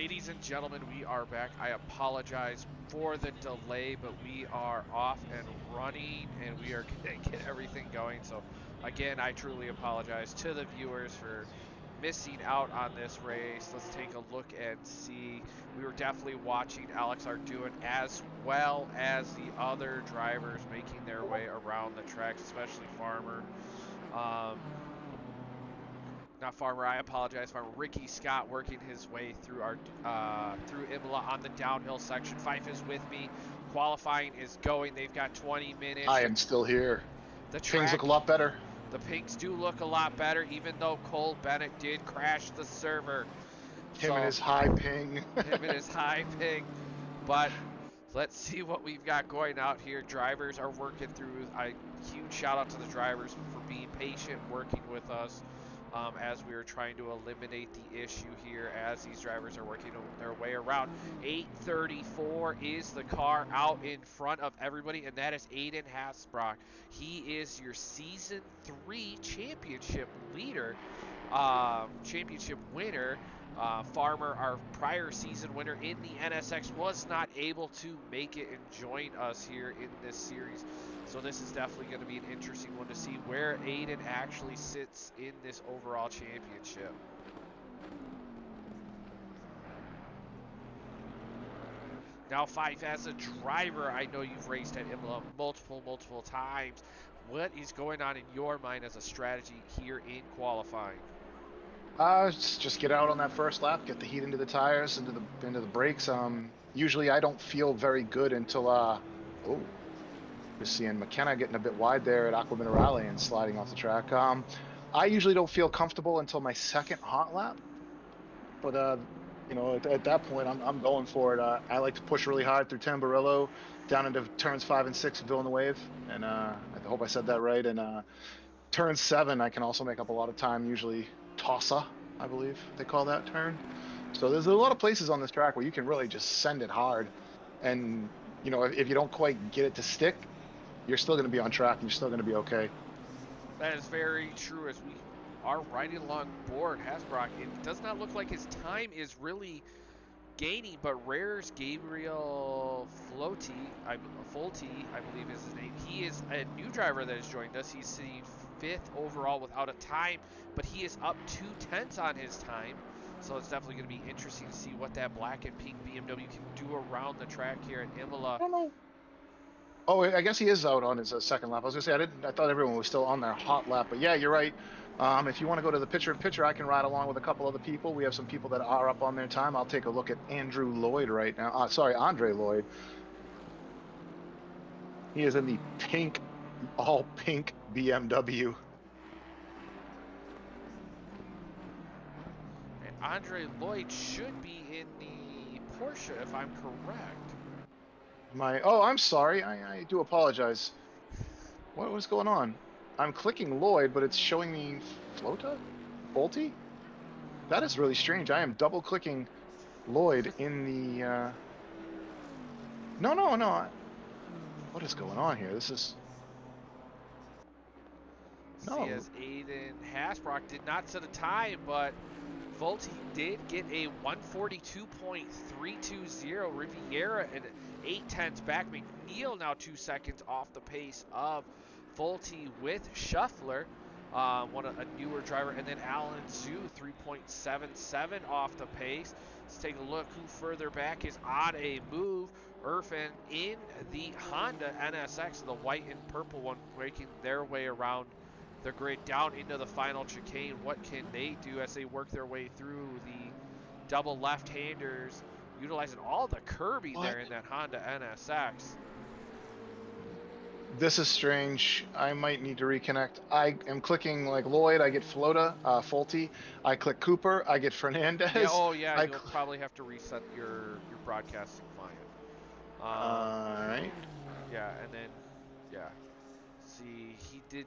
Ladies and gentlemen, we are back. I apologize for the delay, but we are off and running, and we are going to get everything going. So, again, I truly apologize to the viewers for missing out on this race. Let's take a look and see. We were definitely watching Alex Arduin as well as the other drivers making their way around the tracks, especially Farmer. Not Farmer, I apologize, Farmer. Ricky Scott working his way through through Imola on the downhill section. Fife is with me. Qualifying is going. They've got 20 minutes. I am still here. The Things look a lot better. The pinks do look a lot better, even though Cole Bennett did crash the server. Him and his high ping. Him and his high ping. But let's see what we've got going out here. Drivers are working through. A huge shout out to the drivers for being patient, working with us. As we are trying to eliminate the issue here as these drivers are working their way around. 8:34 is the car out in front of everybody, and that is Aiden Hasbrock. He is your Season 3 championship leader, championship winner. Farmer, our prior season winner in the NSX, was not able to make it and join us here in this series. So this is definitely going to be an interesting one to see where Aiden actually sits in this overall championship. Now, Fife, as a driver, I know you've raced at Imola multiple times. What is going on in your mind as a strategy here in qualifying? Just get out on that first lap, get the heat into the tires, into the brakes. Usually I don't feel very good until just seeing McKenna getting a bit wide there at Aqua Minerale and sliding off the track. I usually don't feel comfortable until my second hot lap, but you know, at that point I'm going for it. I like to push really hard through Tamburello down into turns 5 and 6 of Villeneuve, and I hope I said that right. And turn 7 I can also make up a lot of time, usually Tossa, I believe they call that turn. So there's a lot of places on this track where you can really just send it hard, and you know, if you don't quite get it to stick, you're still going to be on track and you're still going to be okay. That is very true. As we are riding along board, Hasbrock, it does not look like his time is really gaining, but Rare's Gabriel Folti, I believe is his name. He is a new driver that has joined us. He's sitting 5th overall without a time, but he is up 2/10 on his time. So it's definitely going to be interesting to see what that black and pink BMW can do around the track here at Imola. I don't know. Oh, I guess he is out on his second lap. I was gonna say I thought everyone was still on their hot lap, but yeah, you're right. If you want to go to the picture-in-picture, I can ride along with a couple other people. We have some people that are up on their time. I'll take a look at Andrew Lloyd right now. Sorry, Andre Lloyd. He is in the pink, all pink BMW. And Andre Lloyd should be in the Porsche, if I'm correct. I'm sorry. I do apologize. What was going on? I'm clicking Lloyd, but it's showing me Folti? That is really strange. I am double clicking Lloyd in the No. What is going on here? This is See, as Aiden Hasbrock did not set a time, but Folti did get a 142.320. Riviera and 8/10 back. McNeil now 2 seconds off the pace of Folti with Shuffler, a newer driver, and then Alan Zhu 3.77 off the pace. Let's take a look who further back is on a move. Irfan in the Honda NSX, the white and purple one, making their way around the grid down into the final chicane. What can they do as they work their way through the double left-handers, utilizing all the Kirby there in that Honda NSX? This is strange. I might need to reconnect. I am clicking like Lloyd, I get Folti. I click Cooper, I get Fernandez. Yeah, you'll probably have to reset your broadcasting client. Alright. Yeah, and then, yeah. See, he did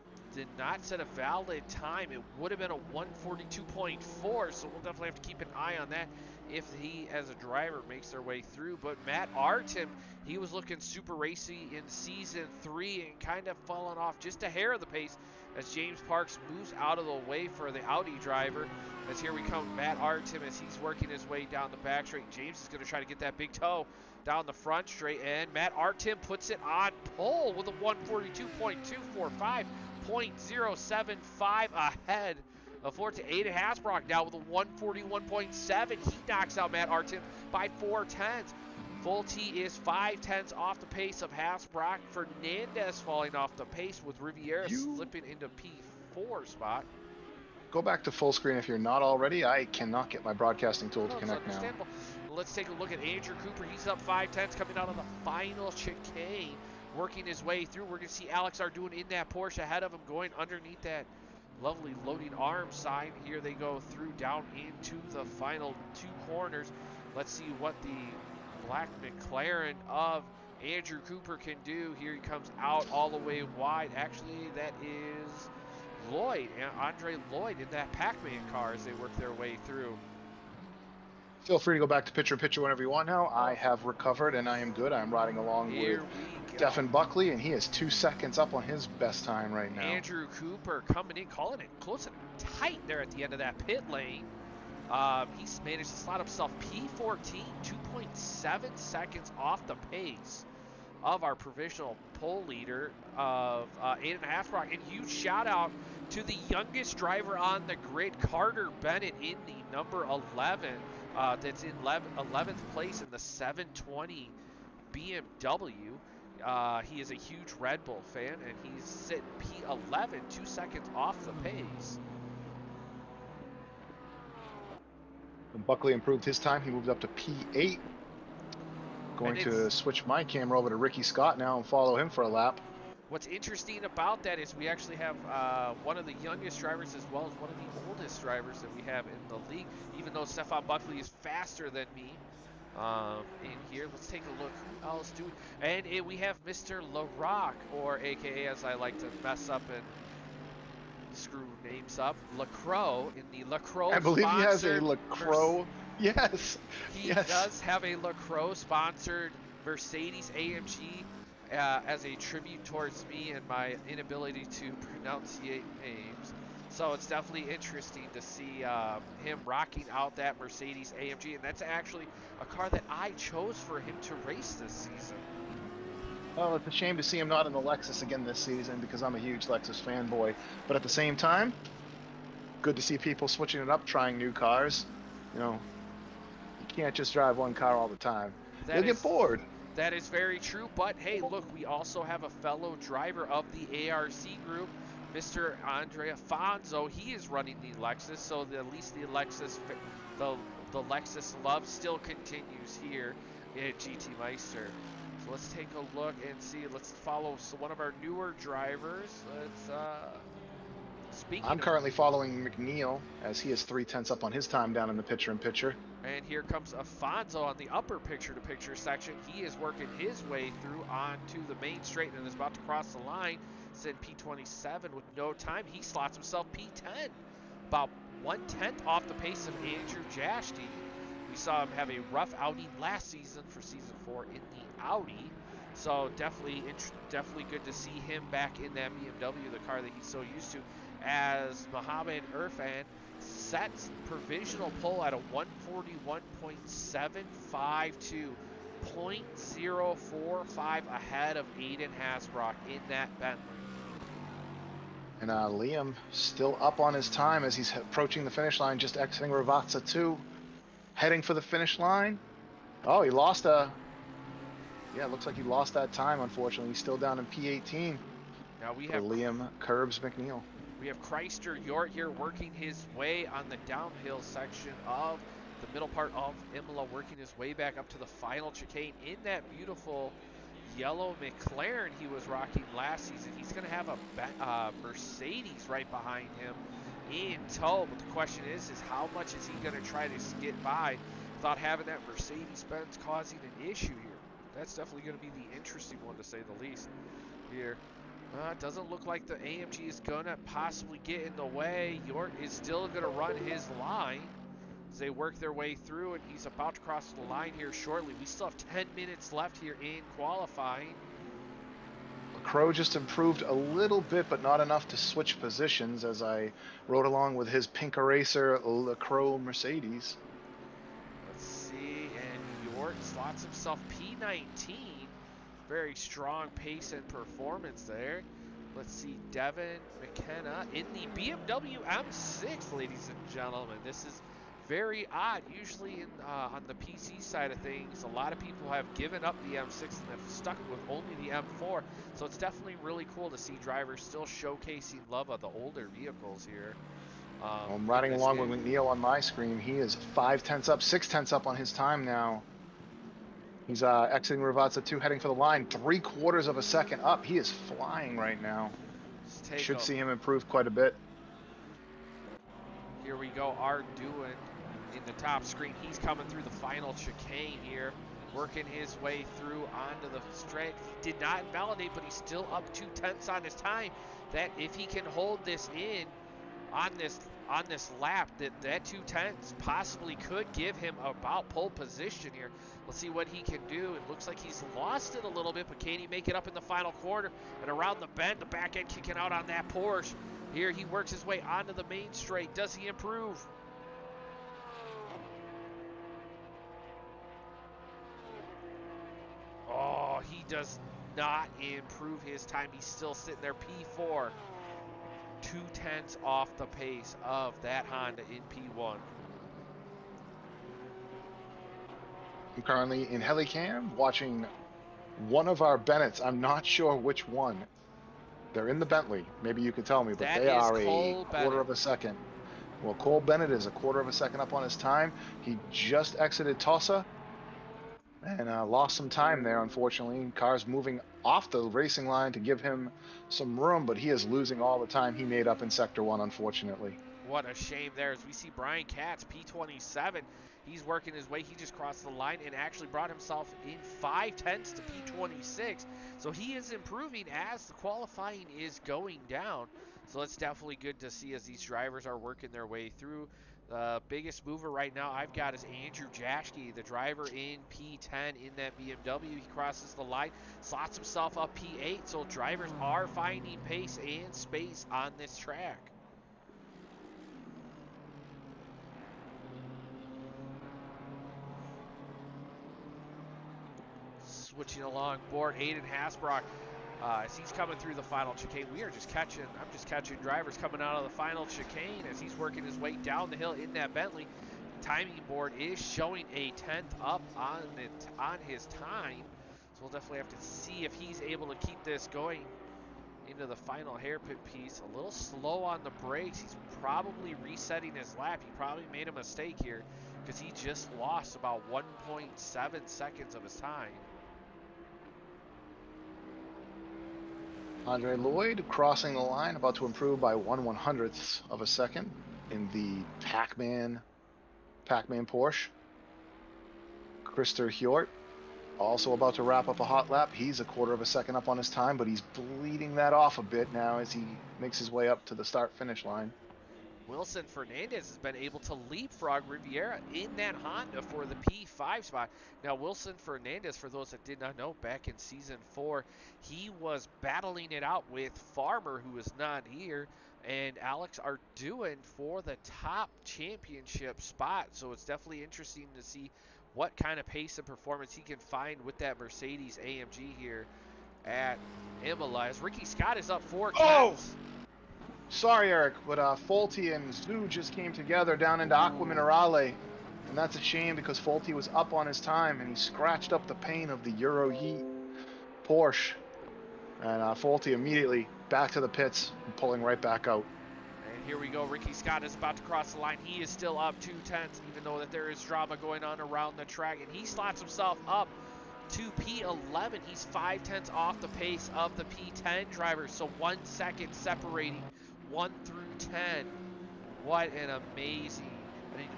not set a valid time. It would have been a 142.4, so we'll definitely have to keep an eye on that if he, as a driver, makes their way through. But Matt Artem, he was looking super racy in Season 3 and kind of falling off just a hair of the pace as James Parks moves out of the way for the Audi driver. As here we come, Matt Artem, as he's working his way down the back straight. James is going to try to get that big toe down the front straight, and Matt Artem puts it on pole with a 142.245, 0.075 ahead of Forte. Aiden Hasbrock now with a 141.7. He knocks out Matt Artem by 4/10. Fulte is 5/10 off the pace of Hasbrock. Fernandez falling off the pace with Riviera slipping into P4 spot. Go back to full screen if you're not already. I cannot get my broadcasting tool to connect now. Let's take a look at Andrew Cooper. He's up 5/10 coming out of the final chicane, working his way through. We're going to see Alex Ardoon in that Porsche ahead of him, going underneath that lovely loading arm sign. Here they go through down into the final two corners. Let's see what the black McLaren of Andrew Cooper can do. Here he comes out all the way wide. Actually, that is Lloyd, Andre Lloyd in that Pac-Man car as they work their way through. Feel free to go back to picture whenever you want now. I have recovered and I am good. I'm riding along with Stephen Buckley, and he is 2 seconds up on his best time right now. Andrew Cooper coming in, calling it close and tight there at the end of that pit lane. He's managed to slot himself P14, 2.7 seconds off the pace of our provisional pole leader of Aiden Hasbrock. And huge shout out to the youngest driver on the grid, Carter Bennett, in the number 11. That's in 11th place in the 720 BMW. He is a huge Red Bull fan, and he's sitting P11, 2 seconds off the pace. When Buckley improved his time, he moved up to P8. Going to switch my camera over to Ricky Scott now and follow him for a lap. What's interesting about that is we actually have one of the youngest drivers as well as one of the oldest drivers that we have in the league, even though Stefan Buckley is faster than me. In here, let's take a look. Who else do we? And we have Mr. LaRock, or AKA, as I like to mess up and screw names up, LaCroix in the LaCroix. I believe he has a LaCroix. Yes. He does have a LaCroix sponsored Mercedes AMG as a tribute towards me and my inability to pronunciate names. So it's definitely interesting to see him rocking out that Mercedes AMG, and that's actually a car that I chose for him to race this season. Well, it's a shame to see him not in the Lexus again this season because I'm a huge Lexus fanboy. But at the same time, good to see people switching it up, trying new cars. You know, you can't just drive one car all the time. You'll get bored. That is very true, but hey, look, we also have a fellow driver of the ARC group, Mr. Andre Afonso. He is running the Lexus, so at least the Lexus love still continues here at GT Meister. So let's take a look and see. Let's follow one of our newer drivers. I'm currently following McNeil as he is 3/10 up on his time down in the picture-in-picture. And here comes Afonso on the upper picture-to-picture section. He is working his way through onto the main straight and is about to cross the line. It's in P27 with no time. He slots himself P10, about 1/10 off the pace of Andrew Jashty. We saw him have a rough outing last season for Season 4 in the Audi. So definitely good to see him back in that BMW, the car that he's so used to, as Mohammed Irfan sets provisional pole at a 141.752, 0.045 ahead of Aiden Hasbrock in that Bentley. And Liam still up on his time as he's approaching the finish line, just exiting Ravazza 2, heading for the finish line. Oh, he lost yeah, it looks like he lost that time, unfortunately. He's still down in P18. Now we have Liam Curbs McNeil. We have Chrysler Yort here working his way on the downhill section of the middle part of Imola, working his way back up to the final chicane in that beautiful yellow McLaren he was rocking last season. He's going to have a Mercedes right behind him in tow, but the question is how much is he going to try to skid by without having that Mercedes-Benz causing an issue here? That's definitely going to be the interesting one, to say the least, here. It doesn't look like the AMG is going to possibly get in the way. Yort is still going to run his line as they work their way through, and he's about to cross the line here shortly. We still have 10 minutes left here in qualifying. Crow just improved a little bit, but not enough to switch positions as I rode along with his pink eraser Crow Mercedes. Let's see, and Yort slots himself P19. Very strong pace and performance there. Let's see, Devin McKenna in the BMW M6, ladies and gentlemen. This is very odd. Usually on the PC side of things, a lot of people have given up the M6 and have stuck with only the M4. So it's definitely really cool to see drivers still showcasing love of the older vehicles here. I'm riding along with McNeil on my screen. He is 5/10 up, 6/10 up on his time now. He's exiting Ravazza 2, heading for the line. 3/4 of a second up. He is flying right now. Should see him improve quite a bit. Here we go, Arduin in the top screen. He's coming through the final chicane here, working his way through onto the straight. He did not invalidate, but he's still up 2/10 on his time. That if he can hold this in on this lap, that 2/10 possibly could give him about pole position here. Let's see what he can do. It looks like he's lost it a little bit, but can he make it up in the final quarter? And around the bend, the back end kicking out on that Porsche. Here he works his way onto the main straight. Does he improve? Oh, he does not improve his time. He's still sitting there P4. 2/10 off the pace of that Honda in P1. I'm currently in Helicam watching one of our Bennetts. I'm not sure which one. They're in the Bentley. Maybe you could tell me, but they are a quarter of a second. Well, Cole Bennett is a quarter of a second up on his time. He just exited Tossa and lost some time there, unfortunately. Car's moving off the racing line to give him some room, but he is losing all the time he made up in Sector 1, unfortunately. What a shame there, as we see Brian Katz, P27. He's working his way. He just crossed the line and actually brought himself in 5/10 to P26. So he is improving as the qualifying is going down. So it's definitely good to see as these drivers are working their way through. The biggest mover right now I've got is Andrew Jaschke, the driver in P10 in that BMW. He crosses the line, slots himself up P8. So drivers are finding pace and space on this track. Switching along board, Aiden Hasbrock, as he's coming through the final chicane. I'm just catching drivers coming out of the final chicane as he's working his way down the hill in that Bentley. Timing board is showing a 10th up on his time. So we'll definitely have to see if he's able to keep this going into the final hairpin piece. A little slow on the brakes. He's probably resetting his lap. He probably made a mistake here because he just lost about 1.7 seconds of his time. Andre Lloyd crossing the line, about to improve by 1/100th of a second in the Pac-Man Porsche. Christer Hjort also about to wrap up a hot lap. He's a quarter of a second up on his time, but he's bleeding that off a bit now as he makes his way up to the start-finish line. Wilson Fernandez has been able to leapfrog Riviera in that Honda for the P5 spot. Now, Wilson Fernandez, for those that did not know, back in Season 4, he was battling it out with Farmer, who is not here, and Alex Arduin for the top championship spot. So it's definitely interesting to see what kind of pace and performance he can find with that Mercedes AMG here at Imola. As Ricky Scott is up 4/10. Sorry, Eric, but Folty and Zoo just came together down into Aqua Minerale, and that's a shame because Folty was up on his time and he scratched up the paint of the Euro Heat Porsche, and Folty immediately back to the pits and pulling right back out. And here we go. Ricky Scott is about to cross the line. He is still up 2/10, even though that there is drama going on around the track, and he slots himself up to P11. He's 5/10 off the pace of the P10 drivers, so 1 second separating 1 through 10. What an amazing,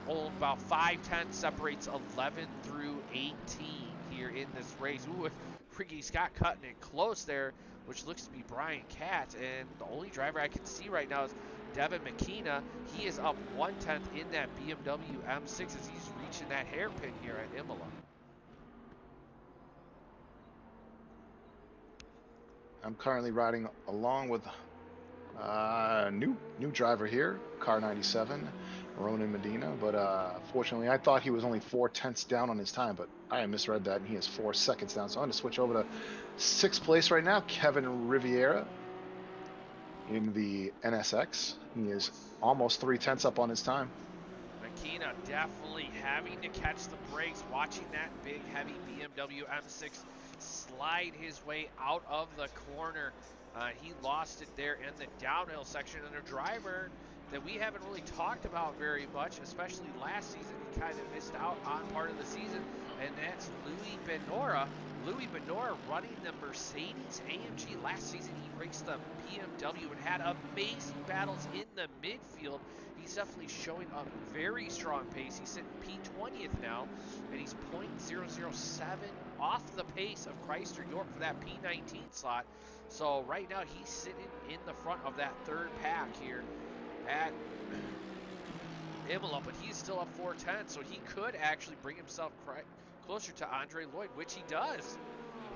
about 5/10 separates 11 through 18 here in this race. Ooh, Ricky Scott cutting it close there, which looks to be Brian Katz, and the only driver I can see right now is Devin McKenna. He is up 1/10 in that BMW M6 as he's reaching that hairpin here at Imola. I'm currently riding along with new driver here, car 97, Ronan Medina. But fortunately, I thought he was only 4/10 down on his time, but I misread that, and he is 4 seconds down. So I'm going to switch over to sixth place right now. Kevin Riviera in the NSX. He is almost 3/10 up on his time. Makina definitely having to catch the brakes, watching that big heavy BMW M6 slide his way out of the corner. He lost it there in the downhill section, and a driver that we haven't really talked about very much, especially last season. He kind of missed out on part of the season, and that's Louis Benora. Louis Benora running the Mercedes AMG. Last season he raced the BMW and had amazing battles in the midfield. He's definitely showing a very strong pace. He's sitting P20th now, and he's .007 off the pace of Chrysler York for that P19 slot. So right now he's sitting in the front of that third pack here at Imola, but he's still up 4:10, so he could actually bring himself closer to Andre Lloyd, which he does.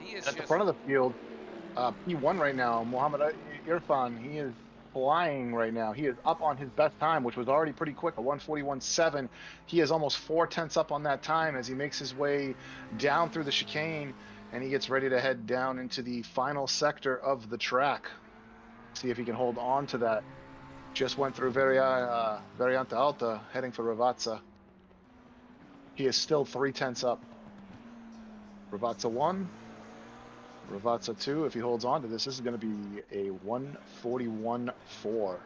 He is At the just front of the field, P1 right now, Mohammed Irfan, he is flying right now. He is up on his best time, which was already pretty quick, a 1:41.7. He is almost 4/10 up on that time as he makes his way down through the chicane, and he gets ready to head down into the final sector of the track. See if he can hold on to that. Just went through Variante Alta, heading for Ravazza. He is still 3/10 up. Ravazza 1. Ravazza 2, if he holds on to this is going to be a 1:41.4.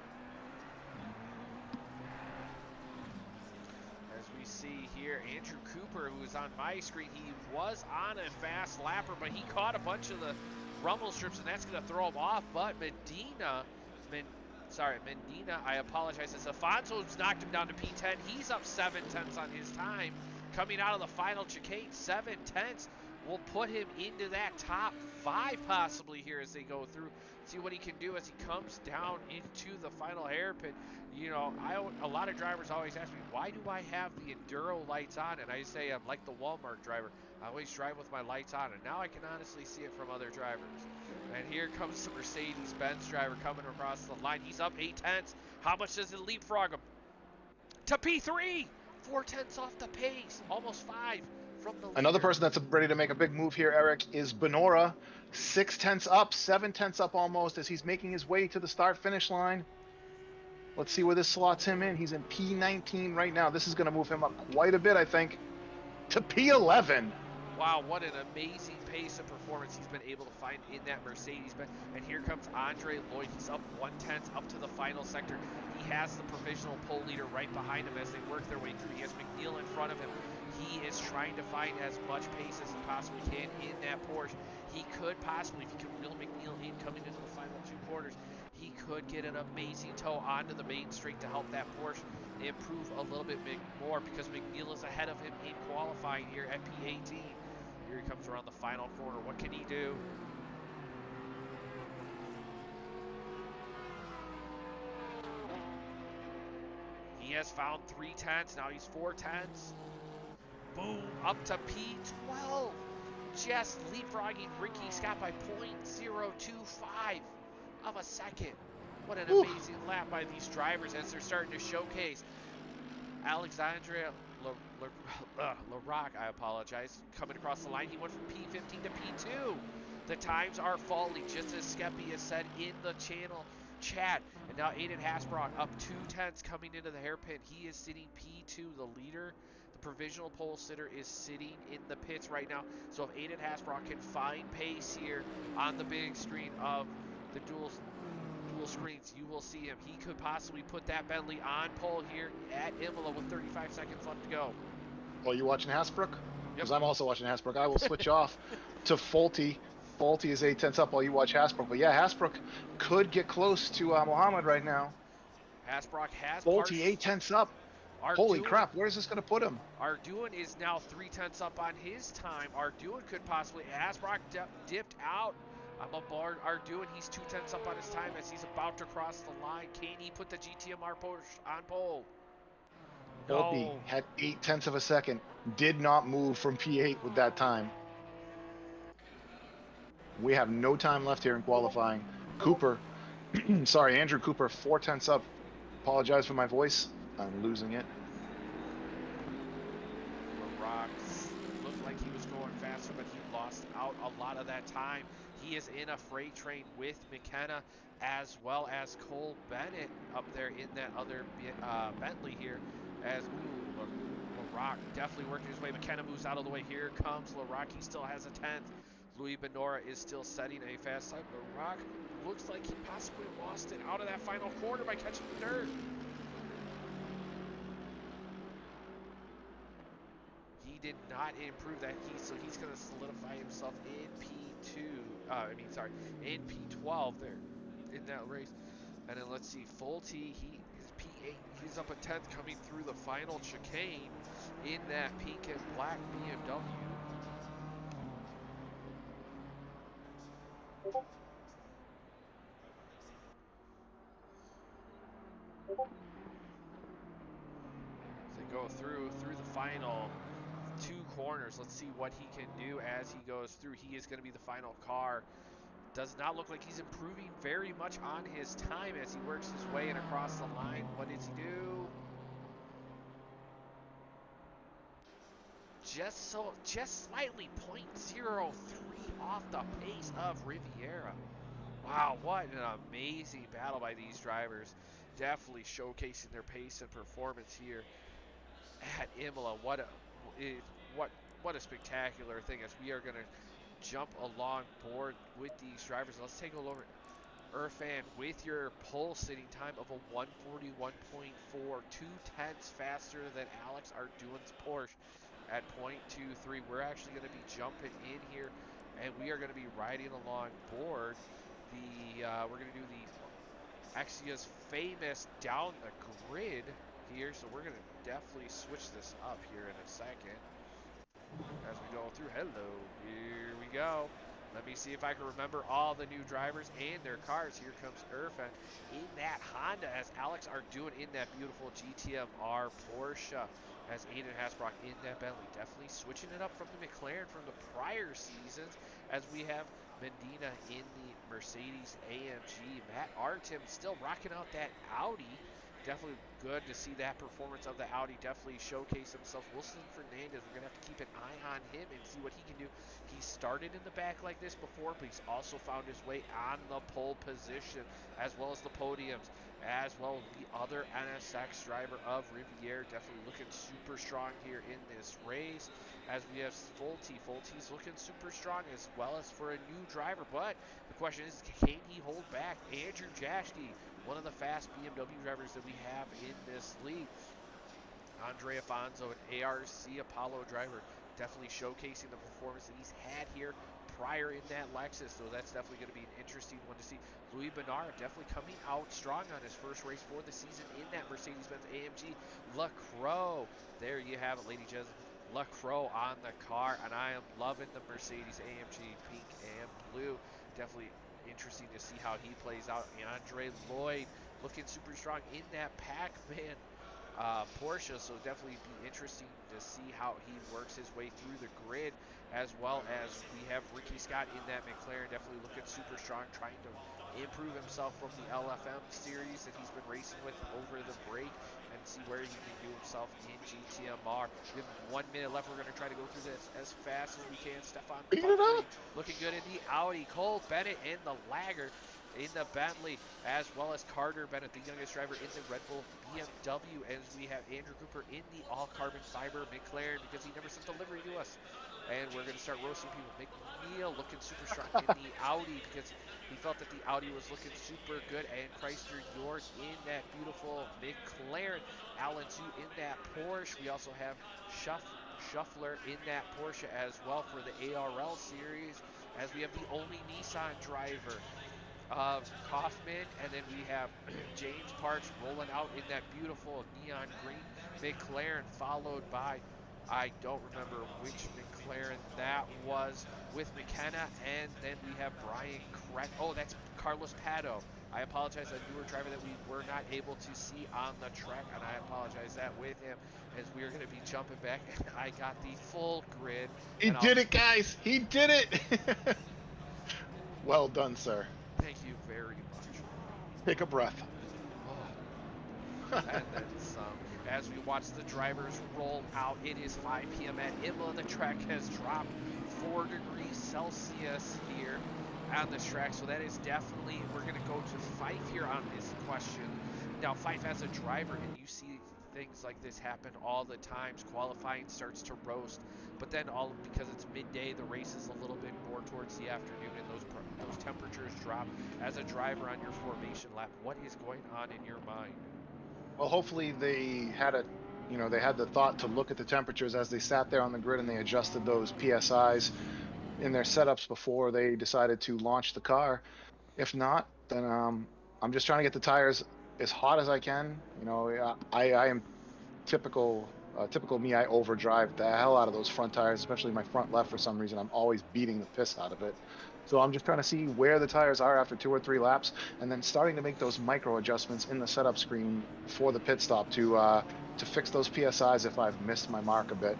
As we see here, Andrew Cooper, who is on my screen, he was on a fast lapper, but he caught a bunch of the rumble strips, and that's going to throw him off. But Medina, I apologize. As Afonso's knocked him down to P10, he's up 7/10 on his time. Coming out of the final chicane, 7/10 will put him into that top 5 possibly here as they go through. See what he can do as he comes down into the final hairpin. You know, a lot of drivers always ask me, why do I have the Enduro lights on? And I say I'm like the Walmart driver. I always drive with my lights on, and now I can honestly see it from other drivers. And here comes the Mercedes-Benz driver coming across the line. He's up 8/10. How much does it leapfrog him? To P3! 4/10 off the pace. Almost 5 from the leader. Another person that's ready to make a big move here, Eric, is Benora. 6/10 up, 7/10 up almost as he's making his way to the start-finish line. Let's see where this slots him in. He's in P19 right now. This is going to move him up quite a bit, I think, to P11. Wow, what an amazing pace and performance he's been able to find in that Mercedes. And here comes Andre Lloyd. He's up 1/10 up to the final sector. He has the provisional pole leader right behind him as they work their way through. He has McNeil in front of him. He is trying to find as much pace as he possibly can in that Porsche. He could possibly, if he can reel McNeil in coming into the final 2 quarters, he could get an amazing tow onto the main straight to help that Porsche improve a little bit more, because McNeil is ahead of him in qualifying here at P18. Here he comes around the final corner. What can he do? He has found 3/10. Now he's 4/10. Boom, up to P12. Just leapfrogging Ricky Scott by .025 of a second. What an amazing lap by these drivers as they're starting to showcase. Alexandre Larocque, I apologize, coming across the line. He went from P15 to P2. The times are falling, just as Skeppy has said in the channel chat. And now Aiden Hasbrock up 2/10 coming into the hairpin. He is sitting P2, the leader. The provisional pole sitter is sitting in the pits right now. So if Aiden Hasbrock can find pace here on the big screen of the dual screens, you will see him. He could possibly put that Bentley on pole here at Imola with 35 seconds left to go. Oh, you watching Hasbrook? Because Yep. I'm also watching Hasbrook. I will switch off to Faulty. Faulty is 8/10 up while you watch Hasbrook. But yeah, Hasbrook could get close to Mohammed right now. Hasbrock has Faulty 8/10 up. Holy crap, where is this going to put him? Arduin is now 3/10 up on his time. Arduin could possibly, Hasbrock dipped out. I'm aboard Arduin. He's 2/10 up on his time as he's about to cross the line. Can he put the GTMR Porsche on pole? Volpe No. had 8/10 of a second. Did not move from P8 with that time. We have no time left here in qualifying. Cooper, sorry, Andrew Cooper, 4/10 up. Apologize for my voice. I'm losing it. Rocks looked like he was going faster, but he lost out a lot of that time. He is in a freight train with McKenna as well as Cole Bennett up there in that other Bentley here. As LaRock definitely working his way. McKenna moves out of the way. Here comes LaRock. He still has a 10th. Louis Benora is still setting a fast time. LaRock looks like he possibly lost it out of that final corner by catching the dirt. He did not improve that heat, so he's going to solidify himself in P2. In P12 there in that race. And then let's see, Fulte, he is P8. He's up a 10th coming through the final chicane in that pink and black BMW. As they go through the final 2 corners. Let's see what he can do as he goes through. He is going to be the final car. Does not look like he's improving very much on his time as he works his way in across the line. What does he do? Just slightly 0.03 off the pace of Riviera. Wow, what an amazing battle by these drivers. Definitely showcasing their pace and performance here at Imola. What what a spectacular thing as we are going to jump along board with these drivers. Let's take a look at Irfan with your pole sitting time of a 141.4, 2/10 faster than Alex Arduin's Porsche at 0.23. We're actually going to be jumping in here, and we are going to be riding along board. We're going to do the Axia's famous down the grid here, so we're going to definitely switch this up here in a second as we go through. Hello, here we go. Let me see if I can remember all the new drivers and their cars. Here comes Irfan in that Honda as Alex Arduin in that beautiful GTMR Porsche as Aiden Hasbrock in that Bentley. Definitely switching it up from the McLaren from the prior seasons as we have Medina in the Mercedes AMG. Matt Artem still rocking out that Audi. Definitely good to see that performance of the Audi definitely showcase himself. Wilson Fernandez, we're going to have to keep an eye on him and see what he can do. He started in the back like this before, but he's also found his way on the pole position as well as the podiums, as well as the other NSX driver of Riviera. Definitely looking super strong here in this race as we have Fulte. Fulte's looking super strong as well as for a new driver, but the question is, can he hold back Andrew Jashty, one of the fast BMW drivers that we have in this league? Andre Afonso, an ARC Apollo driver, definitely showcasing the performance that he's had here prior in that Lexus. So that's definitely going to be an interesting one to see. Louis Bernard definitely coming out strong on his first race for the season in that Mercedes-Benz AMG LaCroix. There you have it, ladies and gentlemen. LaCroix on the car, and I am loving the Mercedes AMG pink and blue. Definitely interesting to see how he plays out. Andre Lloyd looking super strong in that Pac-Man Porsche, so definitely be interesting to see how he works his way through the grid, as well as we have Ricky Scott in that McLaren, definitely looking super strong, trying to improve himself from the LFM series that he's been racing with over the break and see where he can do himself in GTMR. We have 1 minute left. We're going to try to go through this as fast as we can. Stefan Beat it Buckley up. looking good in the Audi. Cole Bennett in the Lagger in the Bentley, as well as Carter Bennett, the youngest driver in the Red Bull BMW, as we have Andrew Cooper in the all-carbon fiber McLaren because he never sent delivery to us. And we're going to start roasting people. McNeil looking super strong in the Audi because he felt that the Audi was looking super good. And Chrysler York in that beautiful McLaren. Alan Zhu in that Porsche. We also have Shuffler in that Porsche as well for the ARL series, as we have the only Nissan driver of Kaufman, and then we have James Parks rolling out in that beautiful neon green McLaren, followed by, I don't remember which McLaren that was, with McKenna, and then we have Brian Oh, that's Carlos Pato. I apologize, a newer driver that we were not able to see on the track, and I apologize that with him, as we are going to be jumping back, and I got the full grid, He and I'll did it, guys. He did it. Well done, sir. Thank you very much. Take a breath. Oh, and then some. As we watch the drivers roll out, it is 5 p.m. at Imola. The track has dropped 4 degrees Celsius here on this track, so that is definitely, we're going to go to Fife here on this question. Now, Fife as a driver, and you see things like this happen all the times. Qualifying starts to roast, but then all because it's midday, the race is a little bit more towards the afternoon, and those temperatures drop. As a driver on your formation lap, what is going on in your mind? Well, hopefully they had they had the thought to look at the temperatures as they sat there on the grid and they adjusted those PSIs in their setups before they decided to launch the car. If not, then I'm just trying to get the tires as hot as I can. I am typical me. I overdrive the hell out of those front tires, especially my front left. For some reason, I'm always beating the piss out of it. So I'm just trying to see where the tires are after 2 or 3 laps, and then starting to make those micro adjustments in the setup screen for the pit stop to fix those PSIs if I've missed my mark a bit.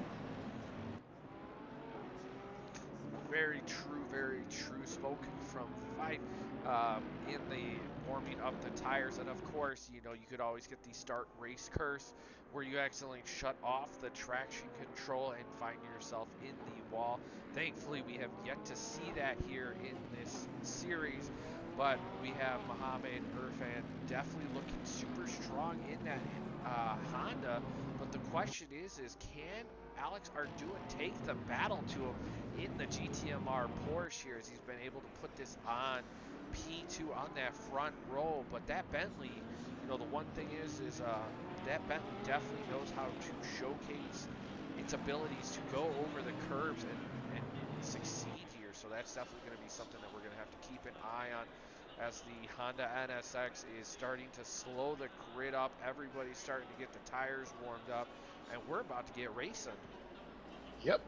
Very true spoken from Fife in the warming up the tires. And of course, you could always get the start race curse where you accidentally shut off the traction control and find yourself in the wall. Thankfully, we have yet to see that here in this series. But we have Mohammed Irfan definitely looking super strong in that Honda. But the question is can Alex Arduin take the battle to him in the GTMR Porsche here as he's been able to put this on P2 on that front row? But that Bentley, the one thing is that Bentley definitely knows how to showcase its abilities to go over the curbs and succeed here. So that's definitely going to be something that we're going to have to keep an eye on as the Honda NSX is starting to slow the grid up. Everybody's starting to get the tires warmed up, and we're about to get racing. Yep.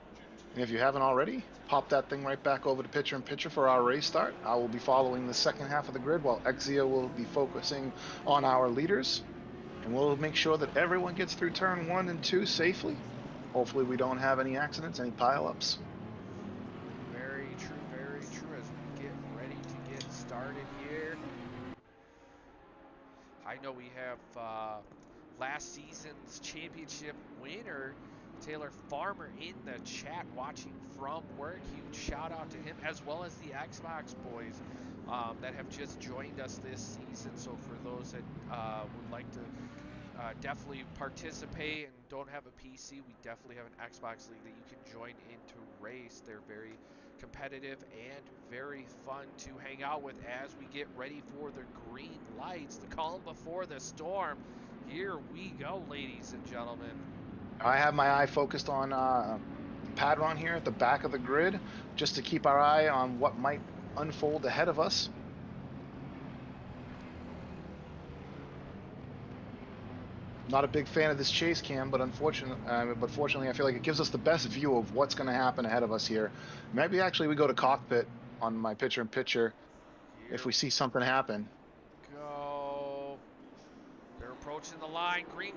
And if you haven't already, pop that thing right back over to picture in picture for our race start. I will be following the second half of the grid while Exia will be focusing on our leaders. And we'll make sure that everyone gets through turn 1 and 2 safely. Hopefully we don't have any accidents, any pileups. Very true as we get ready to get started here. I know we have last season's championship winner, Taylor Farmer, in the chat watching from work. Huge shout out to him, as well as the Xbox boys that have just joined us this season. So for those that would like to definitely participate and don't have a PC, we definitely have an Xbox League that you can join into race. They're very competitive and very fun to hang out with as we get ready for the green lights, the calm before the storm. Here we go, ladies and gentlemen. I have my eye focused on Padron here at the back of the grid, just to keep our eye on what might unfold ahead of us. Not a big fan of this chase cam, but fortunately, I feel like it gives us the best view of what's going to happen ahead of us here. Maybe actually we go to cockpit on my picture-in-picture if we see something happen. Go. They're approaching the line. Green,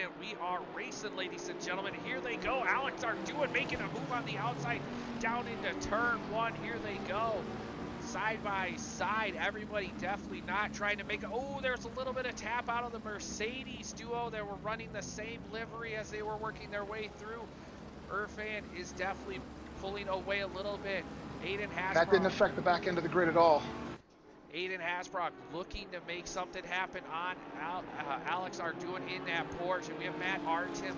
and we are racing, ladies and gentlemen. Here they go. Alex Arduin making a move on the outside down into turn 1. Here they go. Side by side, everybody definitely not trying to make it. Oh, there's a little bit of tap out of the Mercedes duo that were running the same livery as they were working their way through. Irfan is definitely pulling away a little bit. Aiden Hasbrook. That didn't affect the back end of the grid at all. Aiden Hasbrook looking to make something happen on Alex Arduin in that Porsche. And we have Matt Artem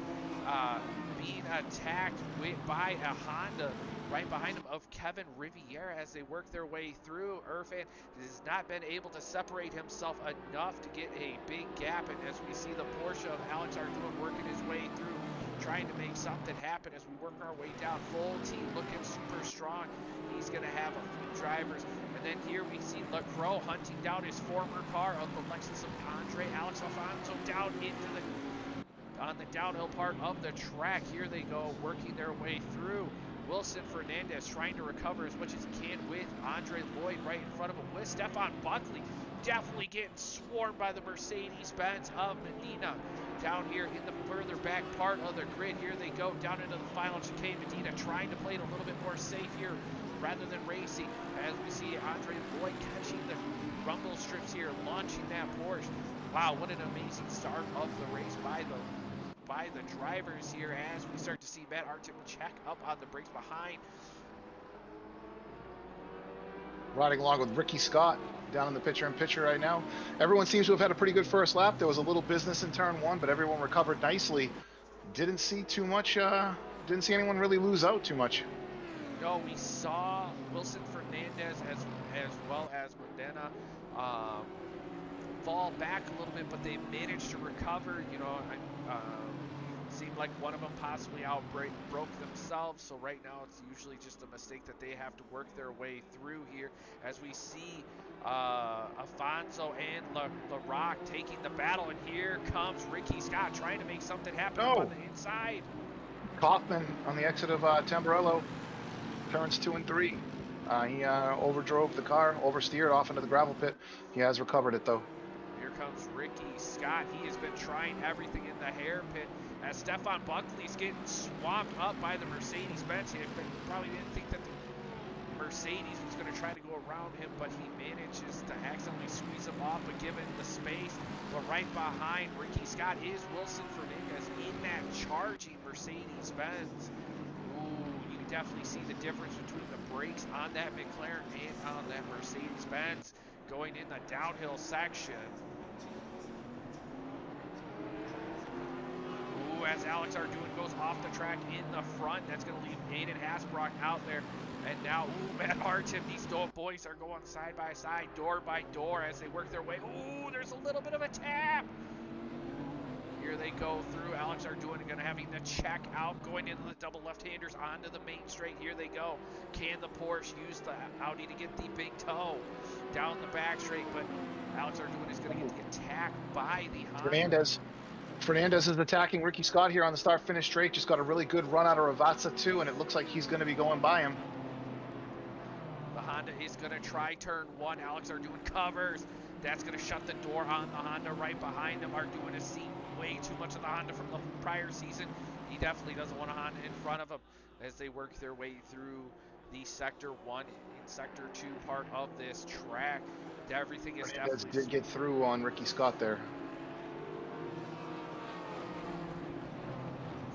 being attacked by a Honda right behind him of Kevin Riviera as they work their way through. Irfan has not been able to separate himself enough to get a big gap, and as we see the Porsche of Alex Arduin working his way through, trying to make something happen as we work our way down. Full team looking super strong. He's going to have a few drivers. And then here we see LaCroix hunting down his former car of the Lexus of Andre Alex Alfonso down on the downhill part of the track. Here they go, working their way through. Wilson Fernandez trying to recover as much as he can with Andre Lloyd right in front of him, with Stefan Buckley definitely getting swarmed by the Mercedes-Benz of Medina. Down here in the further back part of the grid, here they go down into the final chicane. Medina trying to play it a little bit more safe here rather than racing, as we see Andre Lloyd catching the rumble strips here, launching that Porsche. Wow, what an amazing start of the race by the drivers here, as we start to see Matt Artem check up on the brakes behind. Riding along with Ricky Scott down in the picture-in-picture right now. Everyone seems to have had a pretty good first lap. There was a little business in turn one, but everyone recovered nicely. Didn't see too much, didn't see anyone really lose out too much. No, we saw Wilson Fernandez as well as Modena fall back a little bit, but they managed to recover. You know, seemed like one of them possibly broke themselves. So right now it's usually just a mistake that they have to work their way through here, as we see Afonso and LaRock taking the battle, and here comes Ricky Scott trying to make something happen up on the inside. Kaufman on the exit of Tamburello, turns 2 and 3. He overdrove the car, oversteered off into the gravel pit. He has recovered it though. Here comes Ricky Scott. He has been trying everything in the hairpin, as Stefan Buckley's getting swamped up by the Mercedes-Benz. He probably didn't think that the Mercedes was going to try to go around him, but he manages to accidentally squeeze him off, but given the space. But right behind Ricky Scott is Wilson Fernandez in that charging Mercedes-Benz. Ooh, you definitely see the difference between the brakes on that McLaren and on that Mercedes-Benz going in the downhill section. Ooh, as Alex Arduin goes off the track in the front, that's going to leave Aiden Asbrock out there. And now, ooh, Matt Artem, these boys are going side by side, door by door, as they work their way. Ooh, there's a little bit of a tap. Here they go through. Alex Arduin going to having the check out, going into the double left-handers onto the main straight. Here they go. Can the Porsche use the Audi to get the big toe down the back straight? But Alex Arduin is going to get the attack by the Honda. Fernandez is attacking Ricky Scott here on the start-finish straight. Just got a really good run out of Ravazza too, and it looks like he's going to be going by him. The Honda is going to try turn one. Alex Arduin covers. That's going to shut the door on the Honda right behind them. Arduin has seen way too much of the Honda from the prior season. He definitely doesn't want a Honda in front of him as they work their way through the Sector 1 and Sector 2 part of this track. Everything is Fernandez definitely... did get through on Ricky Scott there.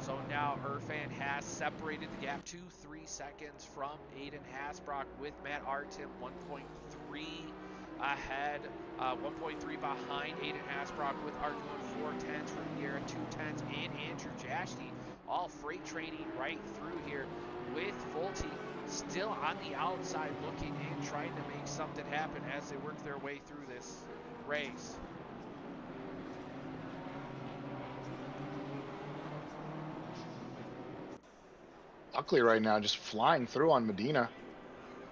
So now Irfan has separated the gap to 3 seconds from Aiden Hasbrock, with Matt Artem 1.3 ahead, 1.3 behind Aiden Hasbrock, with Arduin 4 tenths, Riviera 2 tenths, and Andrew Jashty all freight training right through here, with Fulte still on the outside looking in, trying to make something happen as they work their way through this race. Buckley right now just flying through on Medina.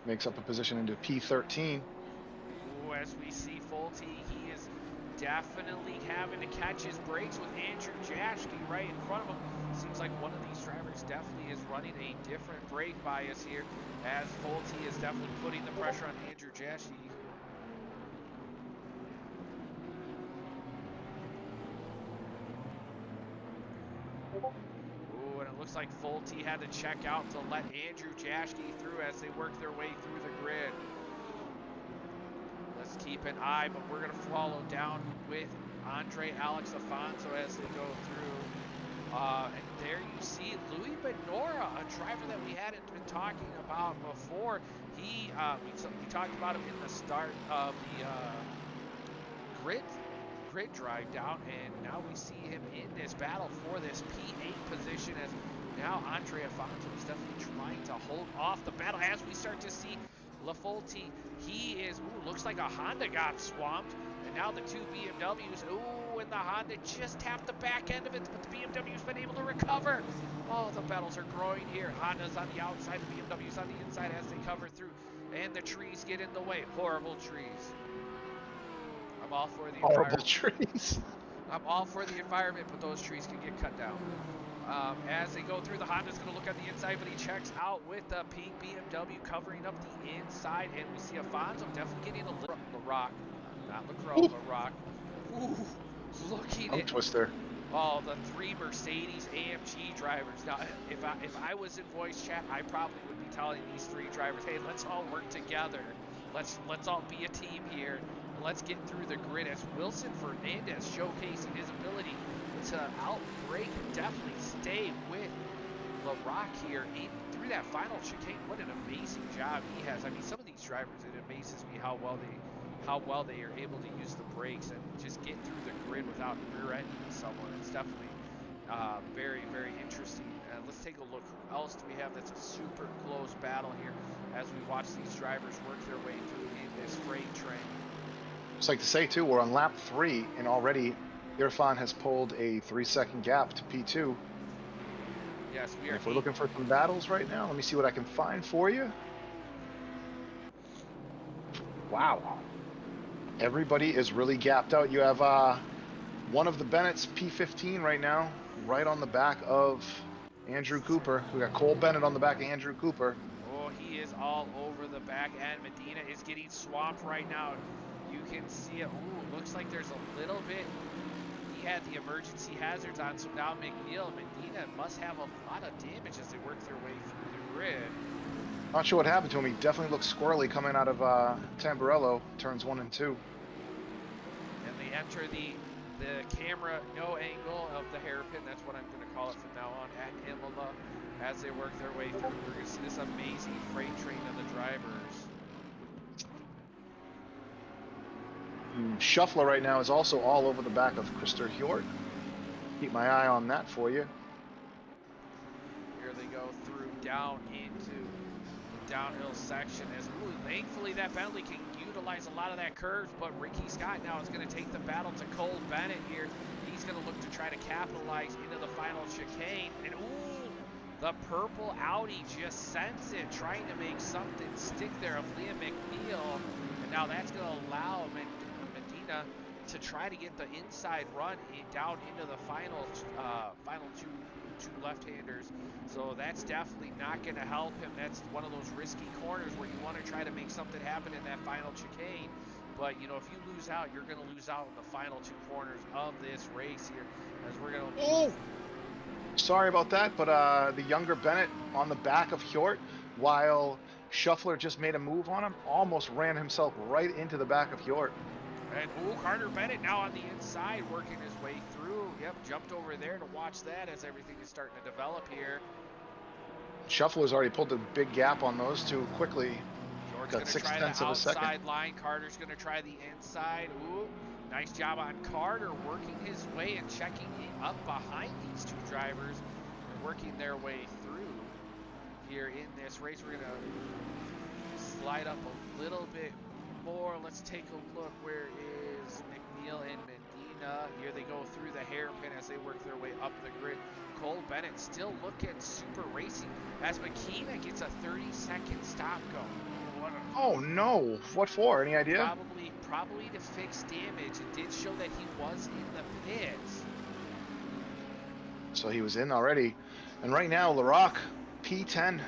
Makes up a position into P13. Ooh, as we see Fulte, he is definitely having to catch his brakes with Andrew Jashke right in front of him. Seems like one of these drivers definitely is running a different brake bias here, as Fulte is definitely putting the pressure on Andrew Jashke. Looks like Fulte had to check out to let Andrew Jashke through as they work their way through the grid. Let's keep an eye, but we're going to follow down with Andre Alex Afonso as they go through. And there you see Louis Benora, a driver that we hadn't been talking about before. We talked about him in the start of the grid drive down, and now we see him in this battle for this P8 position, as now Andre Afonso is definitely trying to hold off the battle, as we start to see LaFulte. He is, ooh, looks like a Honda got swamped, and now the two BMWs, ooh, and the Honda just tapped the back end of it, but the BMW's been able to recover. Oh, the battles are growing here. Honda's on the outside, the BMW's on the inside as they cover through, and the trees get in the way. Horrible trees. I'm all for the horrible trees. I'm all for the environment, but those trees can get cut down. As they go through, the Honda's going to look on the inside, but he checks out with the pink BMW covering up the inside, and we see Afonso definitely getting a little LaRock, not LaCroix, LaRock. Ooh, looking at Twister. Oh, the 3 Mercedes AMG drivers. Now, if I was in voice chat, I probably would be telling these 3 drivers, "Hey, let's all work together. Let's all be a team here, and let's get through the grid." As Wilson Fernandez showcasing his ability to outbrake and definitely stay with LaRock here through that final chicane. What an amazing job he has. I mean, some of these drivers, it amazes me how well they are able to use the brakes and just get through the grid without rear-ending someone. It's definitely very, very interesting. Let's take a look. Who else do we have that's a super close battle here as we watch these drivers work their way through in this freight train? Just like to say too, we're on lap 3, and already Irfan has pulled a 3-second gap to P2. Yes, we And are. if we're looking for some battles right now, let me see what I can find for you. Wow. Everybody is really gapped out. You have one of the Bennett's P15 right now, right on the back of Andrew Cooper. We got Cole Bennett on the back of Andrew Cooper. Oh, he is all over the back end. Medina is getting swamped right now. You can see it. Ooh, looks like there's a little bit. He had the emergency hazards on, so now McNeil and Medina must have a lot of damage as they work their way through the grid. Not sure what happened to him. He definitely looks squirrely coming out of Tamburello, turns 1 and 2. And they enter the camera no angle of the hairpin. That's what I'm going to call it from now on at Imola as they work their way through. We're going to see this amazing freight train of the drivers. Shuffler right now is also all over the back of Christer Hjort. Keep my eye on that for you. Here they go through down into the downhill section. As ooh, thankfully that Bentley can utilize a lot of that curve, but Ricky Scott now is going to take the battle to Cole Bennett here. He's going to look to try to capitalize into the final chicane. And ooh, the purple Audi just sends it, trying to make something stick there of Liam McNeil. And now that's going to allow Medina to try to get the inside run down into the final two left-handers. So that's definitely not going to help him. That's one of those risky corners where you want to try to make something happen in that final chicane. But, you know, if you lose out, you're going to lose out in the final 2 corners of this race here. As we're going to... Oh! Sorry about that, but the younger Bennett on the back of Hjort, while Shuffler just made a move on him, almost ran himself right into the back of Hjort. And ooh, Carter Bennett now on the inside working his way through. Yep, jumped over there to watch that as everything is starting to develop here. Shuffler's already pulled a big gap on those two quickly. George's Got going to try 0.6 the of a second. outside line. Carter's going to try the inside. Ooh, nice job on Carter working his way and checking up behind these 2 drivers and working their way through here in this race. We're going to slide up a little bit more. Let's take a look. Where is McNeil and Medina? Here they go through the hairpin as they work their way up the grid. Cole Bennett still looking super racing as McKenna gets a 30-second stop go. Oh no! What for? Any idea? Probably to fix damage. It did show that he was in the pits. So he was in already. And right now, LaRock, P10,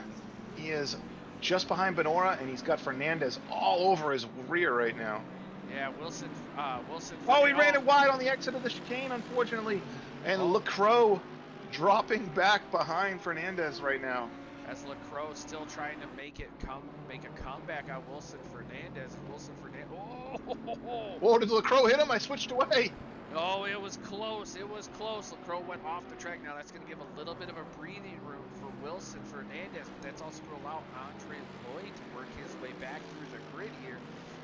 he is just behind Benora, and he's got Fernandez all over his rear right now. Yeah, Wilson. Oh, he ran it wide on the exit of the chicane, unfortunately. And Lacroix dropping back behind Fernandez right now. As Lacroix still trying to make a comeback on Wilson Fernandez. Oh, did Lacroix hit him? I switched away. Oh, it was close. It was close. Lacroix went off the track. Now that's going to give a little bit of a breathing room for Wilson Fernandez, but that's also going to allow Andre Lloyd to work his way back through the grid here.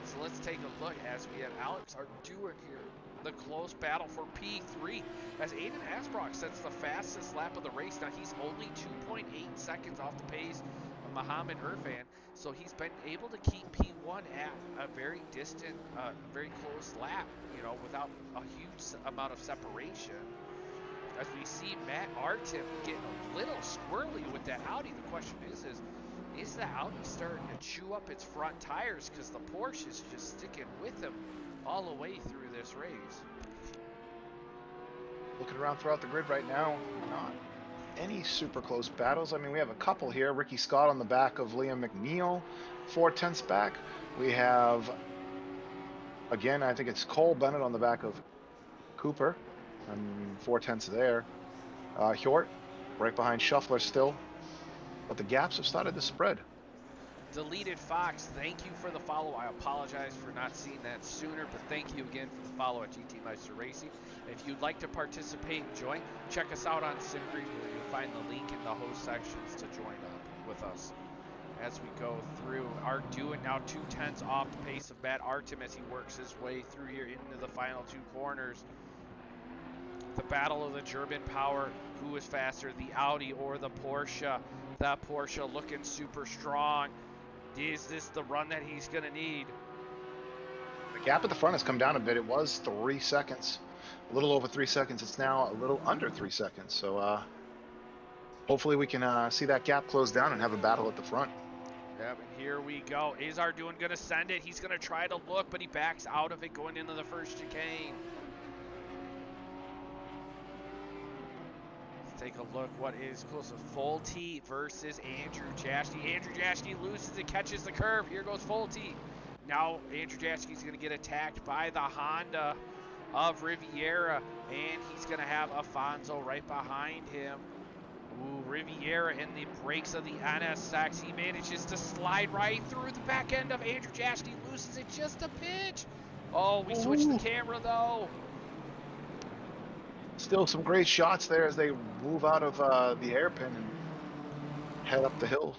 So let's take a look as we have Alex Arduin here. The close battle for P3 as Aiden Asbrock sets the fastest lap of the race. Now he's only 2.8 seconds off the pace of Mohammed Irfan, so he's been able to keep P1 at a very distant, very close lap, you know, without a huge amount of separation. As we see Matt Artem getting a little squirrely with that Audi, the question is the Audi starting to chew up its front tires because the Porsche is just sticking with him all the way through this race? Looking around throughout the grid right now, not any super close battles. I mean, we have a couple here. Ricky Scott on the back of Liam McNeil, 4/10 back. We have, again, I think it's Cole Bennett on the back of Cooper. and 4/10 there. Hjort right behind Shuffler still, but the gaps have started to spread. Deleted Fox, thank you for the follow. I apologize for not seeing that sooner, but thank you again for the follow at GT Meister Racing. If you'd like to participate and join, check us out on SimGrid, where you'll find the link in the host sections to join up with us. As we go through, Art doing now 2/10 off the pace of Matt Artem as he works his way through here into the final two corners. The battle of the German power, who is faster, the Audi or the Porsche? The Porsche looking super strong. Is this the run that he's going to need? The gap at the front has come down a bit. It was 3 seconds, a little over 3 seconds. It's now a little under 3 seconds. So hopefully we can see that gap close down and have a battle at the front. Yep, and here we go. Is Ardoin going to send it? He's going to try to look, but he backs out of it going into the first chicane. Let's take a look. What is close? Fulte versus Andrew Jaschke. Andrew Jaschke loses it, catches the curve. Here goes Fulte. Now Andrew Jaschke's going to get attacked by the Honda of Riviera, and he's going to have Afonso right behind him. Ooh, Riviera in the brakes of the NSX. He manages to slide right through the back end of Andrew Jaschke. Loses it just a pinch. Oh, we switched the camera though. Still some great shots there as they move out of the hairpin and head up the hill.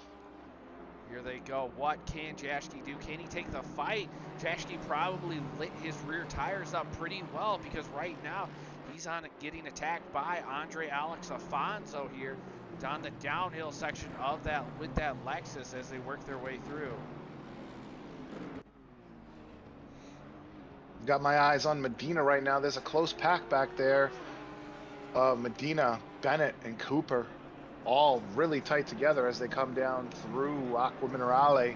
Here they go. What can Jaschke do? Can he take the fight? Jaschke probably lit his rear tires up pretty well, because right now he's on getting attacked by Andre Alex Afonso here down the downhill section of that with that Lexus as they work their way through. Got my eyes on Medina right now. There's a close pack back there. Medina, Bennett, and Cooper all really tight together as they come down through Aqua Minerale.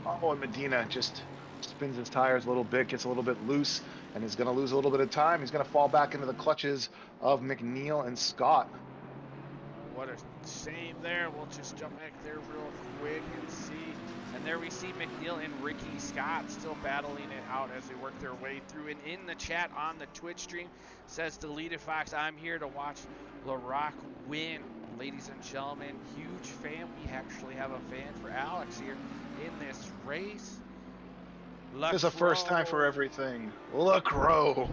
Oh, and Medina just spins his tires a little bit, gets a little bit loose, and is going to lose a little bit of time. He's going to fall back into the clutches of McNeil and Scott. What a shame there. We'll just jump back there real quick and see. And there we see McNeil and Ricky Scott still battling it out as they work their way through. And in the chat on the Twitch stream says Deleted Fox, I'm here to watch LaRock win. Ladies and gentlemen, huge fan. We actually have a fan for Alex here in this race. There's a first time for everything. LaCroix.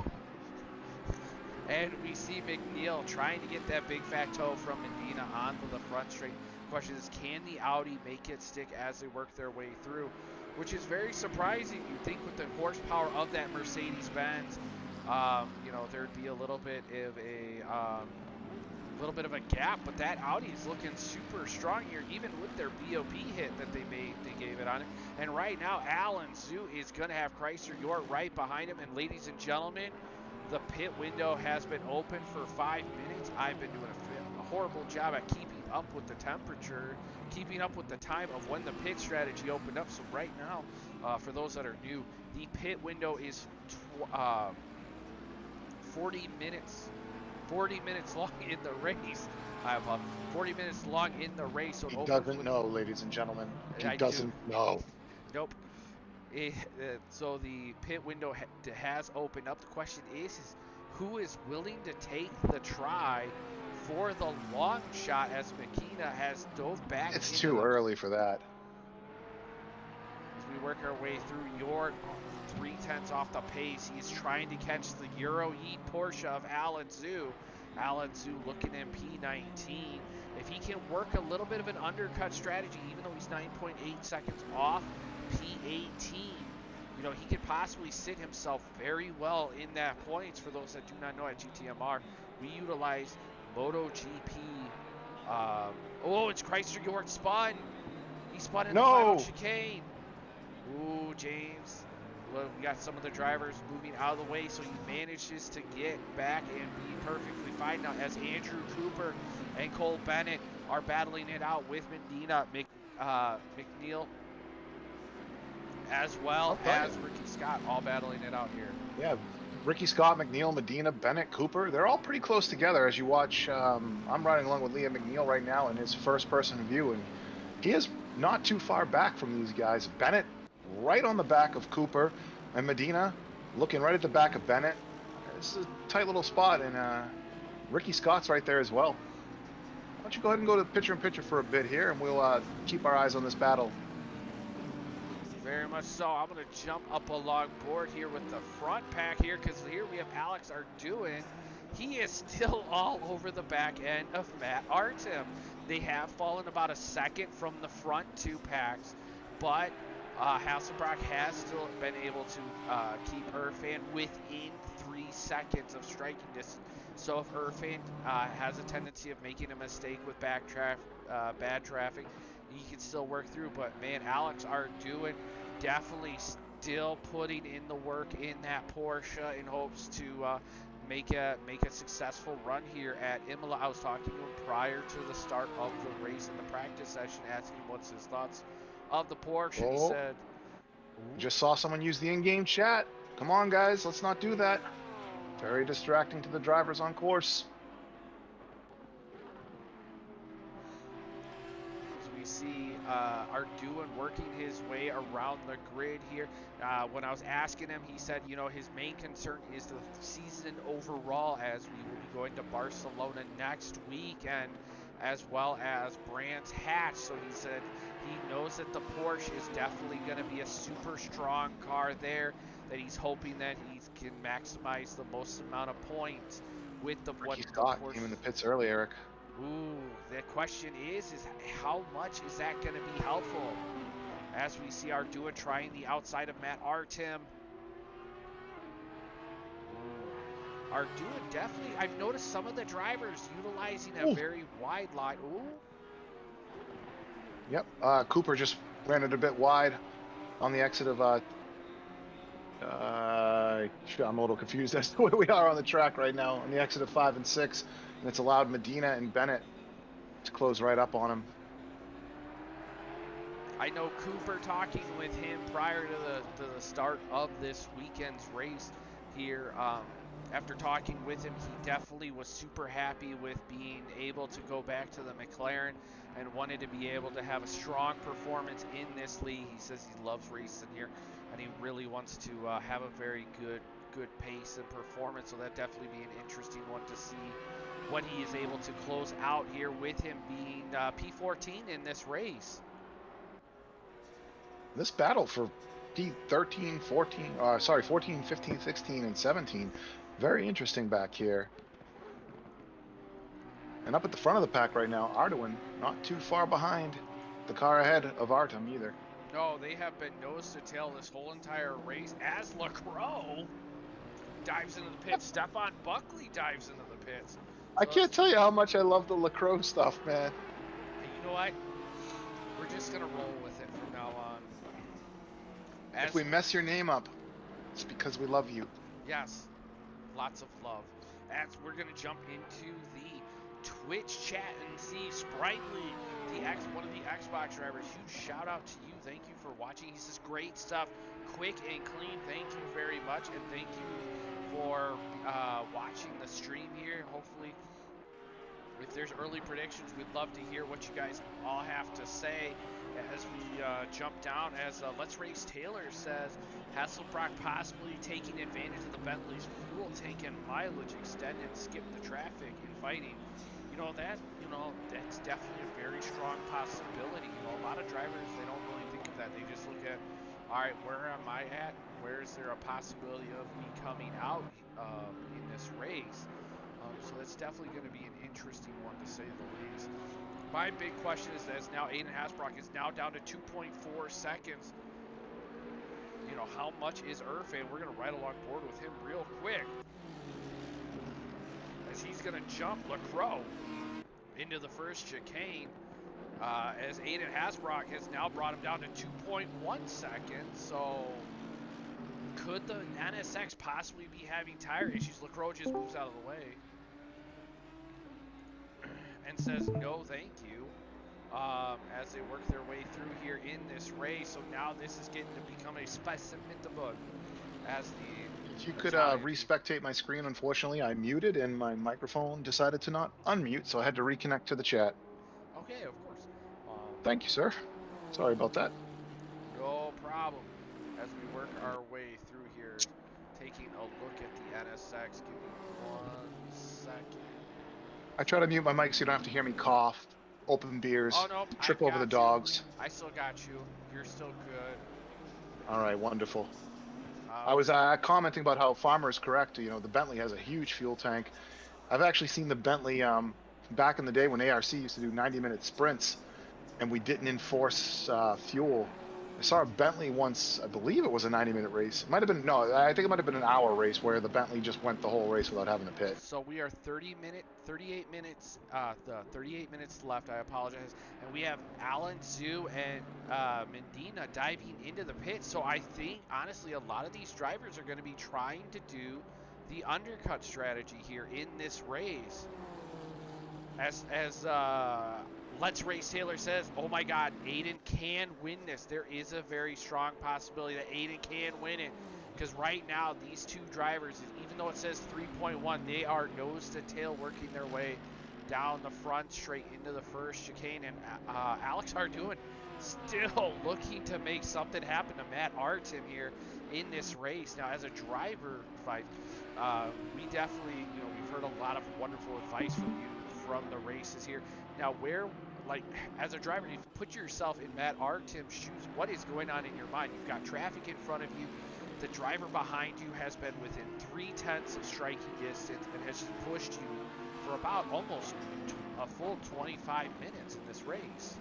And we see McNeil trying to get that big fat toe from Medina onto the front straight. The question is, can the Audi make it stick as they work their way through? Which is very surprising. You'd think with the horsepower of that Mercedes-Benz, you know, there'd be a little bit of a gap, but that Audi is looking super strong here, even with their BOP hit that they gave it on it. And right now, Alan Zhu is going to have Chrysler York right behind him. And ladies and gentlemen, the pit window has been open for 5 minutes. I've been doing a horrible job at keeping up with the temperature, keeping up with the time of when the pit strategy opened up. So right now, for those that are new, the pit window is 40 minutes long in the race. I apologize. 40 minutes long in the race. So he doesn't know, ladies and gentlemen. He doesn't know. Nope. So the pit window has opened up. The question is who is willing to take the try for the long shot as Makina has dove back. It's too early for that. As we work our way through York, 3/10 off the pace. He's trying to catch the Euro E Porsche of Alan Zhu. Alan Zhu looking in P19. If he can work a little bit of an undercut strategy, even though he's 9.8 seconds off P18, you know, he could possibly sit himself very well in that points. For those that do not know, at GTMR, we utilize MotoGP. Oh, it's Chrysler York spun. He spun in the final chicane. Ooh, James. Well, we got some of the drivers moving out of the way, so he manages to get back and be perfectly fine now as Andrew Cooper and Cole Bennett are battling it out with Medina, McNeil, as well as Ricky Scott, all battling it out here. Yeah, Ricky Scott, McNeil, Medina, Bennett, Cooper, they're all pretty close together as you watch. I'm riding along with Liam McNeil right now in his first-person view, and he is not too far back from these guys. Bennett right on the back of Cooper, and Medina looking right at the back of Bennett. This is a tight little spot, and Ricky Scott's right there as well. Why don't you go ahead and go to picture-in-picture for a bit here, and we'll keep our eyes on this battle. Very much so. I'm going to jump up along board here with the front pack here, because here we have Alex Arduin. He is still all over the back end of Matt Artem. They have fallen about a second from the front two packs, but Hasselbrock has still been able to keep Irfan within 3 seconds of striking distance. So if Irfan has a tendency of making a mistake with bad traffic, he can still work through. But man, Alex Arduin definitely still putting in the work in that Porsche in hopes to make a successful run here at Imola. I was talking to him prior to the start of the race in the practice session, asking what's his thoughts of the Porsche. Oh, he said, just saw someone use the in-game chat. Come on, guys, let's not do that. Very distracting to the drivers on course. we see Arduin working his way around the grid here. When I was asking him, he said, you know, his main concern is the season overall, as we will be going to Barcelona next week, and as well as Brands Hatch. So he said he knows that the Porsche is definitely going to be a super strong car there, that he's hoping that he can maximize the most amount of points with what Ricky the Scott Porsche. came in the pits early, Eric. Ooh, the question is how much is that going to be helpful? As we see Arduin trying the outside of Matt Artem. Arduin definitely, I've noticed some of the drivers utilizing a very wide line. Ooh. Yep, Cooper just ran it a bit wide on the exit of I'm a little confused as to where we are on the track right now. On the exit of 5 and 6, and it's allowed Medina and Bennett to close right up on him. I know Cooper, talking with him prior to the start of this weekend's race here, after talking with him, he definitely was super happy with being able to go back to the McLaren and wanted to be able to have a strong performance in this league. He says he loves racing here, and he really wants to have a very good pace and performance. So that definitely be an interesting one to see what he is able to close out here with him being P14 in this race. This battle for P13, 14, 14, 15, 16, and 17, very interesting back here. And up at the front of the pack right now, Arduin, not too far behind the car ahead of Artem either. No, they have been nose to tail this whole entire race as Lacroix dives into the pits. Stephon Buckley dives into the pits. So I can't tell you how much I love the Lacroix stuff, man. Hey, you know what? We're just going to roll with it from now on. If we mess your name up, it's because we love you. Yes, lots of love. As we're going to jump into the Twitch chat and see Sprightly, one of the Xbox drivers. Huge shout out to you. Thank you for watching. He says great stuff, quick and clean. Thank you very much, and thank you for watching the stream here. Hopefully, if there's early predictions, we'd love to hear what you guys all have to say as we jump down. As Let's Race Taylor says, Hasselbrock possibly taking advantage of the Bentley's fuel tank and mileage, extend and skip the traffic in fighting. That's definitely a very strong possibility. A lot of drivers, they don't really think of that. They just look at, all right, where am I at? Where is there a possibility of me coming out in this race? So that's definitely going to be an interesting one, to say the least. My big question is that now Aiden Hasbrock is now down to 2.4 seconds. How much is Irfan? We're going to ride along board with him real quick, as he's going to jump Lacroix into the first chicane, as Aiden Hasbrock has now brought him down to 2.1 seconds. So could the NSX possibly be having tire issues? Lacroix just moves out of the way and says no thank you, as they work their way through here in this race. So now this is getting to become a spectacle, as the if you could respectate my screen. Unfortunately, I muted and my microphone decided to not unmute, so I had to reconnect to the chat. Okay, of course. Thank you, sir. Sorry about that. No problem. As we work our way through here, taking a look at the NSX. Give me 1 second. I try to mute my mic so you don't have to hear me cough, open Oh, beers, nope, trip I've over the got you. dogs. I still got you. You're still good. All right, wonderful. I Uh, was commenting about how Farmer is correct. You know, the Bentley has a huge fuel tank. I've actually seen the Bentley back in the day when ARC used to do 90-minute sprints, and we didn't enforce fuel. I saw a Bentley once, I believe it was a 90-minute race. It might have been, no, I think it might have been an hour race where the Bentley just went the whole race without having to pit. so we are 38 minutes, the 38 minutes left. I apologize. And we have Alan, Zoo, and Medina diving into the pit. So I think, honestly, a lot of these drivers are going to be trying to do the undercut strategy here in this race. As Let's Race Taylor says, oh my God, Aiden can win this. There is a very strong possibility that Aiden can win it. Because right now, these two drivers, even though it says 3.1, they are nose to tail working their way down the front straight into the first chicane. And Alex Arduin still looking to make something happen to Matt Artem here in this race. Now, as a driver, Fife, we definitely, we've heard a lot of wonderful advice from you from the races here. Now, as a driver, if you put yourself in Matt Artem's shoes, what is going on in your mind? You've got traffic in front of you. The driver behind you has been within 3/10 of striking distance and has just pushed you for about almost a full 25 minutes in this race.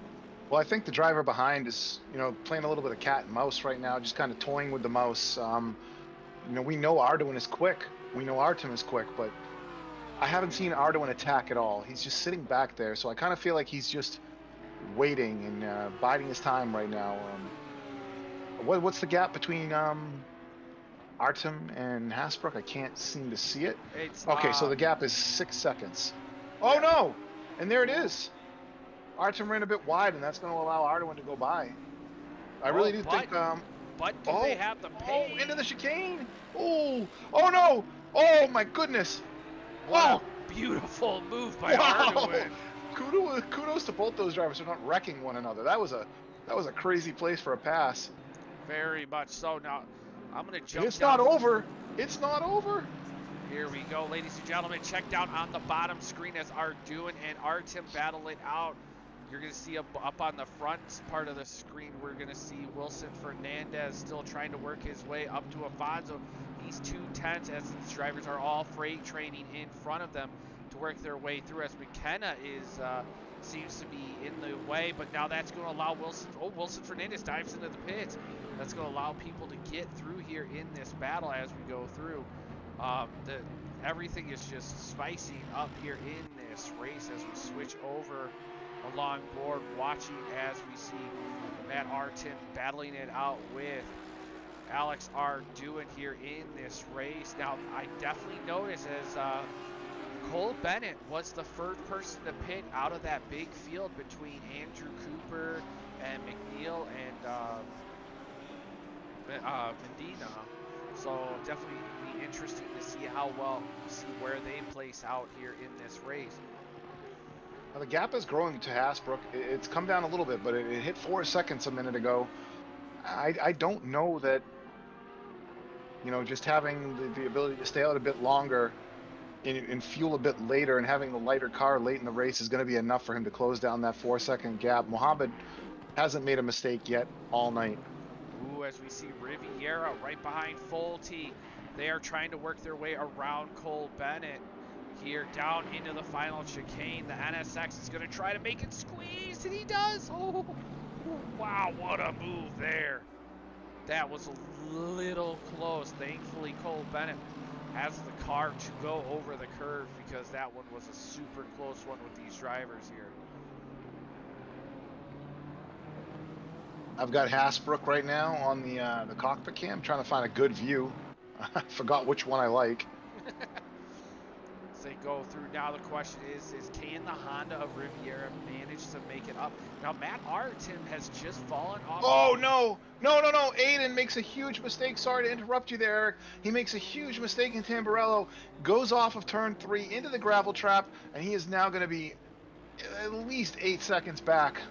Well, I think the driver behind is, playing a little bit of cat and mouse right now, just kind of toying with the mouse. We know Arduin is quick. We know Artem is quick, but I haven't seen Arduin attack at all. He's just sitting back there, so I kind of feel like he's just waiting and biding his time right now. What's the gap between Artem and Hasbrook? I can't seem to see it. It's Okay, so the gap is 6 seconds. Oh yeah. no! And there it is. Artem ran a bit wide, and that's going to allow Arduin to go by. I really do think. But do they have the pace? Oh, into the chicane! Oh no! Oh my goodness! What a beautiful move by Arduin. Kudos to both those drivers for not wrecking one another. That was a crazy place for a pass. Very much so. Now, I'm going to jump It's down. not over. It's not over. Here we go, ladies and gentlemen. Check down on the bottom screen as Arduin and Artem battle it out. You're going to see up on the front part of the screen, we're going to see Wilson Fernandez still trying to work his way up to Afonso. He's 2/10 as these drivers are all freight training in front of them to work their way through, as McKenna seems to be in the way, but now that's going to allow Wilson Fernandez dives into the pits. That's going to allow people to get through here in this battle as we go through. Everything is just spicing up here in this race as we switch over along board, watching as we see Matt Artem battling it out with Alex Arduin here in this race. Now, I definitely noticed as Cole Bennett was the first person to pit out of that big field between Andrew Cooper and McNeil and Medina. So definitely be interesting to see where they place out here in this race. Now the gap is growing to Hasbrook. It's come down a little bit, but it hit 4 seconds a minute ago. I don't know that, just having the ability to stay out a bit longer and fuel a bit later and having the lighter car late in the race is going to be enough for him to close down that 4-second gap. Mohammed hasn't made a mistake yet all night. Ooh, as we see Riviera right behind Folty. They are trying to work their way around Cole Bennett here down into the final chicane. The NSX is going to try to make it squeeze, and he does. Oh, wow, what a move there. That was a little close. Thankfully, Cole Bennett has the car to go over the curve, because that one was a super close one with these drivers here. I've got Hasbrook right now on the cockpit cam, trying to find a good view. I forgot which one I like. As they go through now, the question is can the Honda of Riviera manage to make it up? Now, Matt Artem has just fallen off. Oh, no. Aiden makes a huge mistake. Sorry to interrupt you there, Eric. He makes a huge mistake in Tamburello, goes off of turn 3 into the gravel trap, and he is now going to be at least 8 seconds back.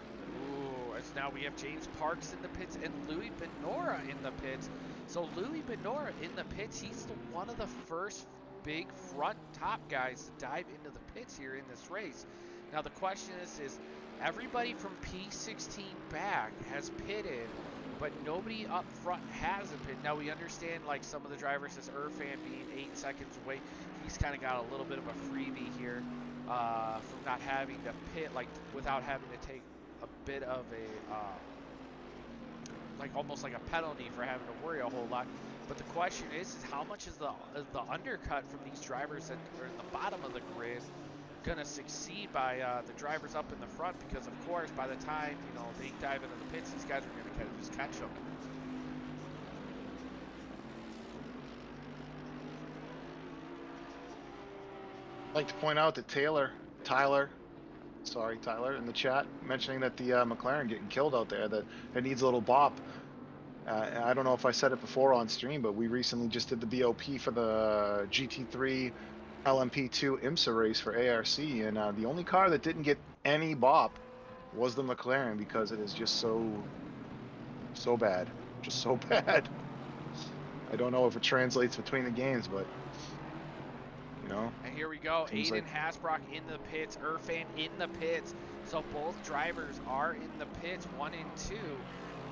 Ooh, as now we have James Parks in the pits and Louis Benora in the pits. So Louis Benora in the pits, he's one of the first big front top guys to dive into the pits here in this race. Now the question is everybody from P16 back has pitted, but nobody up front hasn't pitted. Now we understand like some of the drivers, as Irfan being 8 seconds away, he's kind of got a little bit of a freebie here from not having to pit, like without having to take a bit of a like almost like a penalty for having to worry a whole lot. But the question is how much is the undercut from these drivers that are in the bottom of the grid gonna succeed by the drivers up in the front? Because of course, by the time they dive into the pits, these guys are gonna just catch them. I'd like to point out that Tyler, in the chat, mentioning that the McLaren getting killed out there, that it needs a little bop. I don't know if I said it before on stream, but we recently just did the BOP for the GT3 LMP2 IMSA race for ARC, and the only car that didn't get any bop was the McLaren, because it is just so bad. Just so bad. I don't know if it translates between the games, but And here we go. Aiden like Hasbrock in the pits, Irfan in the pits. So both drivers are in the pits, 1 and 2.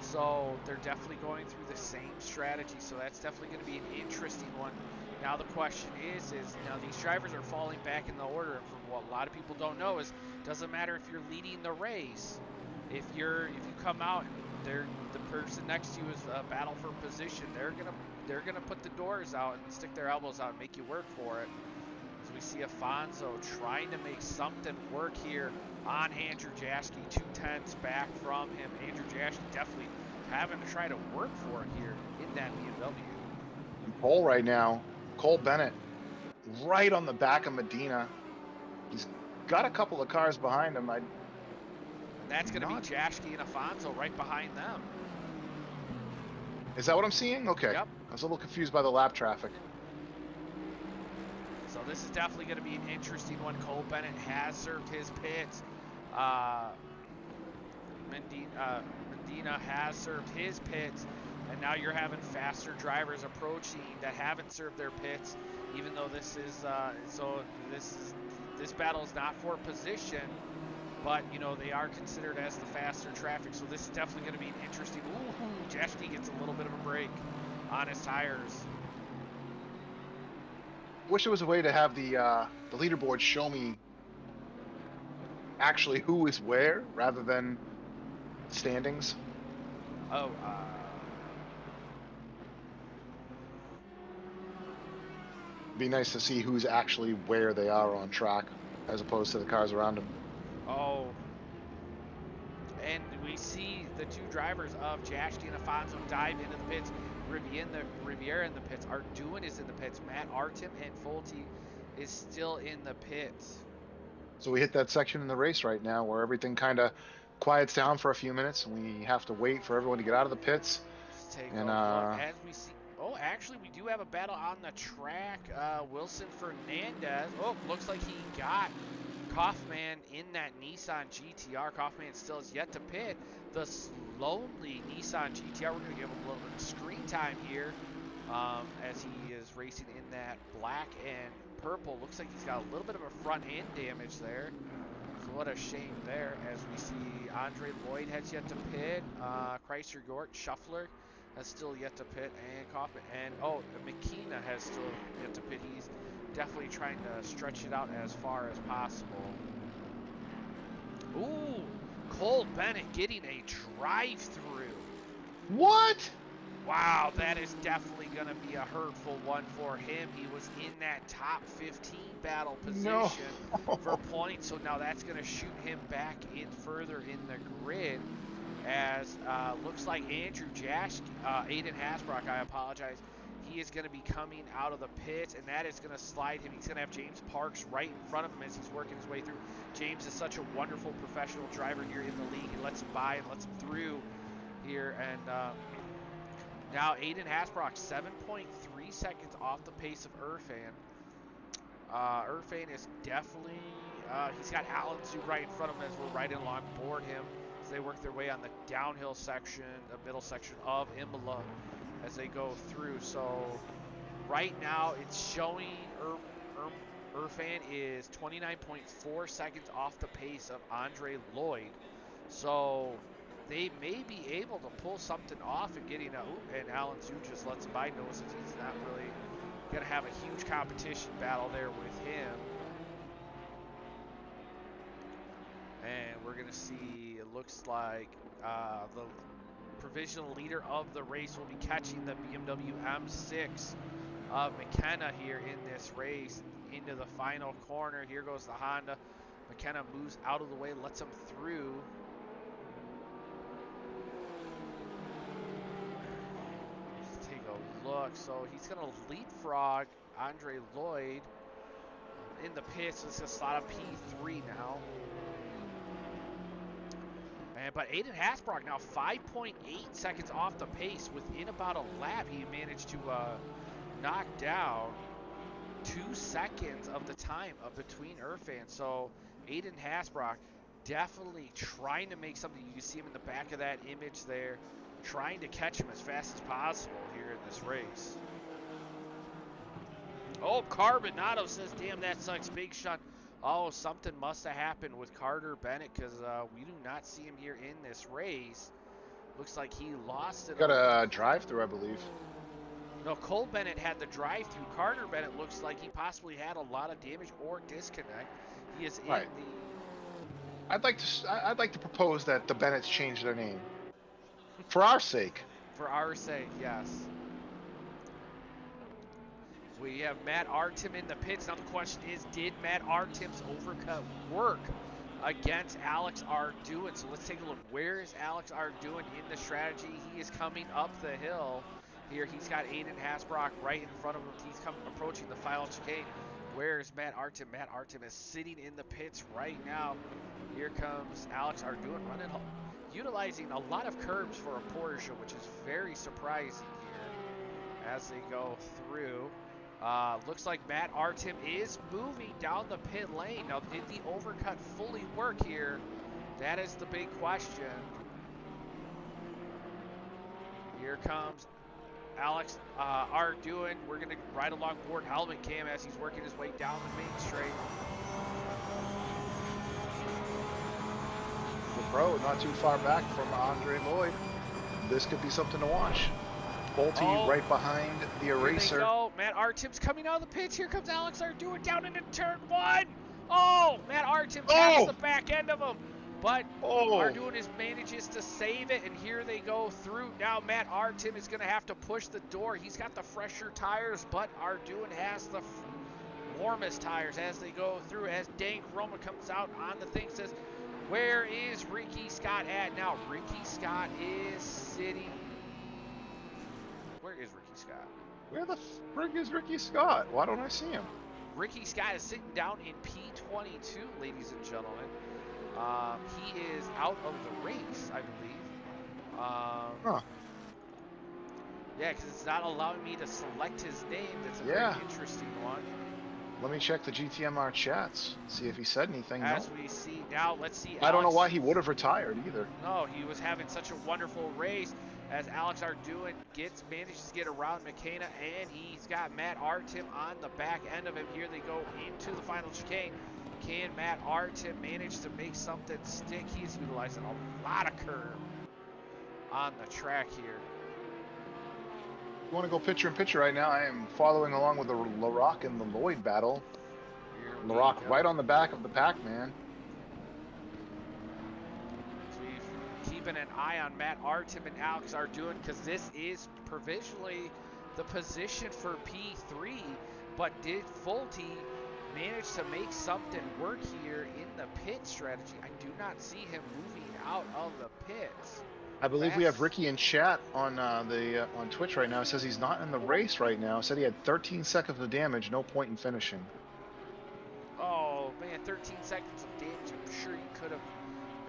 So they're definitely going through the same strategy. So that's definitely going to be an interesting one. Now the question is now these drivers are falling back in the order. And from what a lot of people don't know is, doesn't matter if you're leading the race. If you come out and the person next to you is a battle for position, they're gonna put the doors out and stick their elbows out and make you work for it. So we see Afonso trying to make something work here on Andrew Jaschke, 2/10 back from him. Andrew Jaschke definitely having to try to work for it here in that BMW. Cole right now, Cole Bennett, right on the back of Medina. He's got a couple of cars behind him. And that's going to be Jaschke and Afonso right behind them. Is that what I'm seeing? Okay. Yep. I was a little confused by the lap traffic. So this is definitely going to be an interesting one. Cole Bennett has served his pits. Medina has served his pits. And now you're having faster drivers approaching that haven't served their pits, even though this is this battle is not for position, but they are considered as the faster traffic. So this is definitely going to be an interesting. Ooh, Jaschke gets a little bit of a break on his tires. Wish there was a way to have the leaderboard show me actually who is where rather than standings. Oh, be nice to see who's actually where they are on track as opposed to the cars around them. Oh, and we see the two drivers of Jaschke and Afonso dive into the pits. Riviera in the pits. Arduin is in the pits. Matt Artem and Fulte is still in the pits. So we hit that section in the race right now where everything kind of quiets down for a few minutes, and we have to wait for everyone to get out of the pits. Let's take a look as we see. Oh, actually, we do have a battle on the track. Wilson Fernandez. Oh, looks like he got Kaufman in that Nissan GTR. Kaufman still has yet to pit. The lonely Nissan GTR. We're going to give him a little bit of screen time here as he is racing in that black and purple. Looks like he's got a little bit of a front end damage there. So what a shame there, as we see Andre Lloyd has yet to pit. Chrysler Gort Shuffler has still yet to pit, and Kaufman, and McKenna has still yet to pit. He's definitely trying to stretch it out as far as possible. Ooh, Cole Bennett getting a drive-through. What? Wow, that is definitely going to be a hurtful one for him. He was in that top 15 battle position for points, so now that's going to shoot him back in further in the grid. As looks like Andrew Jaschke, Aiden Hasbrock, I apologize, he is going to be coming out of the pit, and that is going to slide him. He's going to have James Parks right in front of him as he's working his way through. James is such a wonderful professional driver here in the league. He lets him by and lets him through here, and now Aiden Hasbrock, 7.3 seconds off the pace of Irfan. Irfan is definitely, he's got Alan Zhu right in front of him as we're riding along board him. They work their way on the downhill section, the middle section of Imola. as they go through. So right now it's showing Irfan is 29.4 seconds off the pace of Andre Lloyd. So they may be able to pull something off and getting a. Ooh, and Alan Zhu just lets him by, notices he's not really going to have a huge competition battle there with him. And we're going to see, it looks like the provisional leader of the race will be catching the BMW M6 of McKenna here in this race into the final corner. Here goes the Honda. McKenna moves out of the way, lets him through. Let's take a look. So he's going to leapfrog Andre Lloyd in the pits. This is slot of P3 now. But Aiden Hasbrock now 5.8 seconds off the pace. Within about a lap, he managed to knock down 2 seconds of the time between Irfan. So Aiden Hasbrock definitely trying to make something. You can see him in the back of that image there, trying to catch him as fast as possible here in this race. Oh, Carbonado says, damn, that sucks. Big shot. Oh, something must have happened with Carter Bennett because we do not see him here in this race. Looks like he lost it. Got a drive-through, I believe. No, Cole Bennett had the drive-through. Carter Bennett looks like he possibly had a lot of damage or disconnect. He is in the. I'd like to propose that the Bennetts change their name for our sake. For our sake, yes. We have Matt Artem in the pits. Now the question is, did Matt Artem's overcut work against Alex Arduin? So let's take a look. Where is Alex Arduin in the strategy? He is coming up the hill. Here he's got Aiden Hasbrock right in front of him. He's approaching the final chicane. Where is Matt Artem? Matt Artem is sitting in the pits right now. Here comes Alex Arduin running, utilizing a lot of curbs for a Porsche, which is very surprising here as they go through. Looks like Matt Artem is moving down the pit lane. Now, did the overcut fully work here? That is the big question. Here comes Alex Arduin. We're going to ride along board helmet cam as he's working his way down the main straight. The pro not too far back from Andre Lloyd. This could be something to watch. Bolte right behind the eraser. Here they go. Matt Artem's coming out of the pits. Here comes Alex Arduin down into turn 1. Oh, Matt Artem catches the back end of him. But Arduin manages to save it, and here they go through. Now Matt Artem is going to have to push the door. He's got the fresher tires, but Arduin has the warmest tires as they go through. As Dank Roma comes out on the thing, says, where is Ricky Scott at? Now Ricky Scott is sitting. Where is Ricky Scott? Where the frig is Ricky Scott? Why don't I see him? Ricky Scott is sitting down in P22, ladies and gentlemen. He is out of the race, I believe. Yeah, because it's not allowing me to select his name. That's a very interesting one. Let me check the GTMR chats, see if he said anything. As we see now, let's see. I don't know why he would have retired either. No, he was having such a wonderful race as Alex Arduin manages to get around McKenna, and he's got Matt Artem on the back end of him. Here they go into the final chicane. Can Matt Artem manage to make something stick? He's utilizing a lot of curve on the track here. You want to go picture in picture right now? I am following along with the LaRock and the Lloyd battle. LaRock right on the back of the pack, man. So we're keeping an eye on Matt Artem and Alex Arduin because this is provisionally the position for P3. But did Fulte manage to make something work here in the pit strategy? I do not see him moving out of the pits. I believe we have Ricky in chat on on Twitch right now. It says he's not in the race right now. It said he had 13 seconds of damage, no point in finishing. Oh man, 13 seconds of damage. I'm sure you could have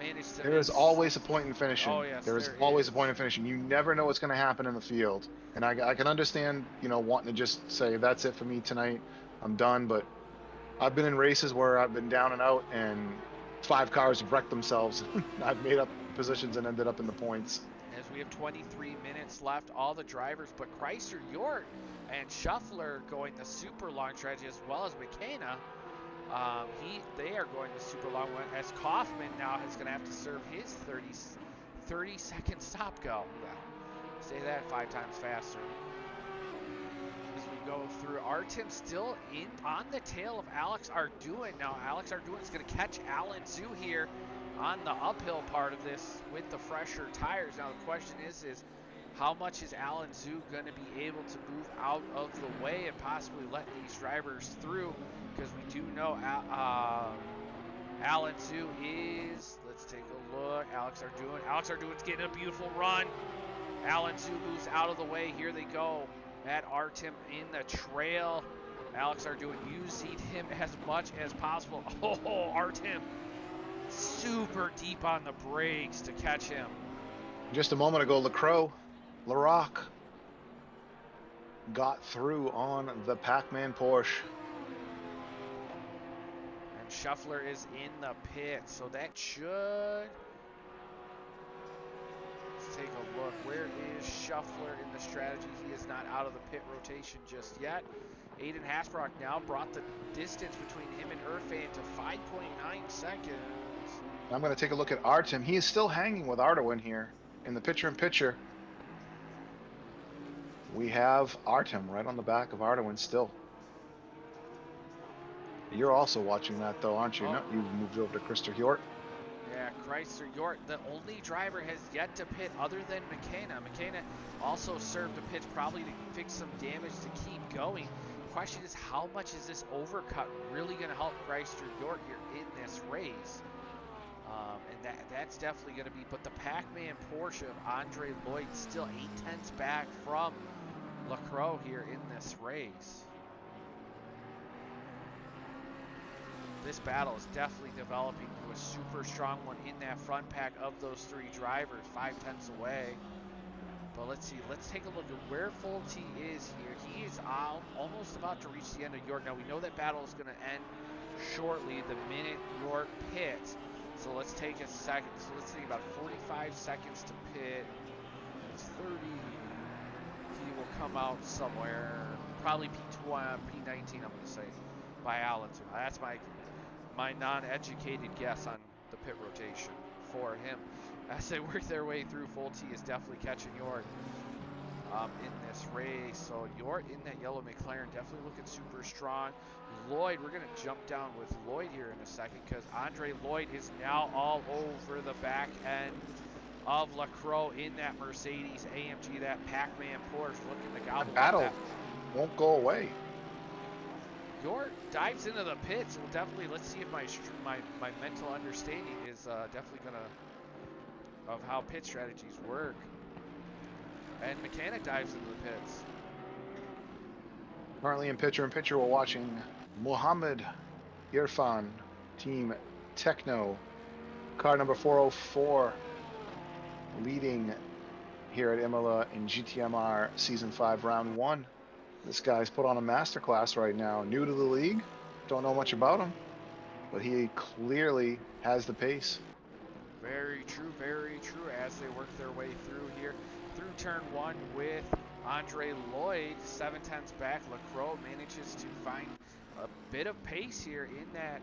managed to. There is always a point in finishing. Oh yes, there is always a point in finishing. You never know what's going to happen in the field, and I can understand, you know, wanting to just say that's it for me tonight, I'm done. But I've been in races where I've been down and out, and 5 cars have wrecked themselves. I've made up positions and ended up in the points. As We have 23 minutes left. All the drivers, but Chrysler, Yort, and Shuffler going the super long strategy, as well as McKenna. They are going the super long one, as Kaufman now is going to have to serve his 30-second stop go. Yeah, say that 5 times faster. As we go through, Artem still on the tail of Alex Arduin. Now Alex Arduin is going to catch Alan Zhu here on the uphill part of this with the fresher tires. Now the question is how much is Alan Zhu going to be able to move out of the way and possibly let these drivers through? Because we do know Alan Zhu is, let's take a look, Alex Arduin's getting a beautiful run. Alan Zhu moves out of the way. Here they go at Artem in the trail. Alex Arduin using him as much as possible. Oh, Artem super deep on the brakes to catch him. Just a moment ago, LaRock got through on the Pac-Man Porsche. And Shuffler is in the pit, so that should... Let's take a look. Where is Shuffler in the strategy? He is not out of the pit rotation just yet. Aiden Hasbrock now brought the distance between him and Irfan to 5.9 seconds. I'm going to take a look at Artem. He is still hanging with Arduin here in the picture-in-picture. We have Artem right on the back of Arduin still. You're also watching that though, aren't you? Oh. No, you moved over to Chrysler Hjort. Yeah, Chrysler Hjort, the only driver has yet to pit other than McKenna. McKenna also served a pit probably to fix some damage to keep going. The question is, how much is this overcut really going to help Chrysler Hjort here in this race? And that's definitely going to be, but the Pac-Man Porsche of Andre Lloyd still 8/10 back from Lacroix here in this race. This battle is definitely developing to a super strong one in that front pack of those 3 drivers, 5/10 away. But let's see, let's take a look at where Fulte is here. He is almost about to reach the end of York. Now we know that battle is going to end shortly the minute York pits. So let's take a second. So let's think about 45 seconds to pit. It's 30. He will come out somewhere, probably P19, I'm going to say, by Alan. That's my non-educated guess on the pit rotation for him. As they work their way through, Fulte is definitely catching Yort in this race. So Yort in that yellow McLaren definitely looking super strong. Lloyd, we're going to jump down with Lloyd here in a second because Andre Lloyd is now all over the back end of Lacroix in that Mercedes AMG, that Pac-Man Porsche looking to gobble. The battle won't go away. Yort dives into the pits. Well, definitely, let's see if my mental understanding is definitely going to, of how pit strategies work. And Mechanic dives into the pits. Currently in picture-in-picture, we're watching Mohammed Irfan, Team Techno, car number 404, leading here at Imola in GTMR Season 5, Round 1. This guy's put on a masterclass right now. New to the league, don't know much about him, but he clearly has the pace. Very true, as they work their way through here. Through turn 1 with Andre Lloyd, 7/10 back. Lacroix manages to find a bit of pace here in that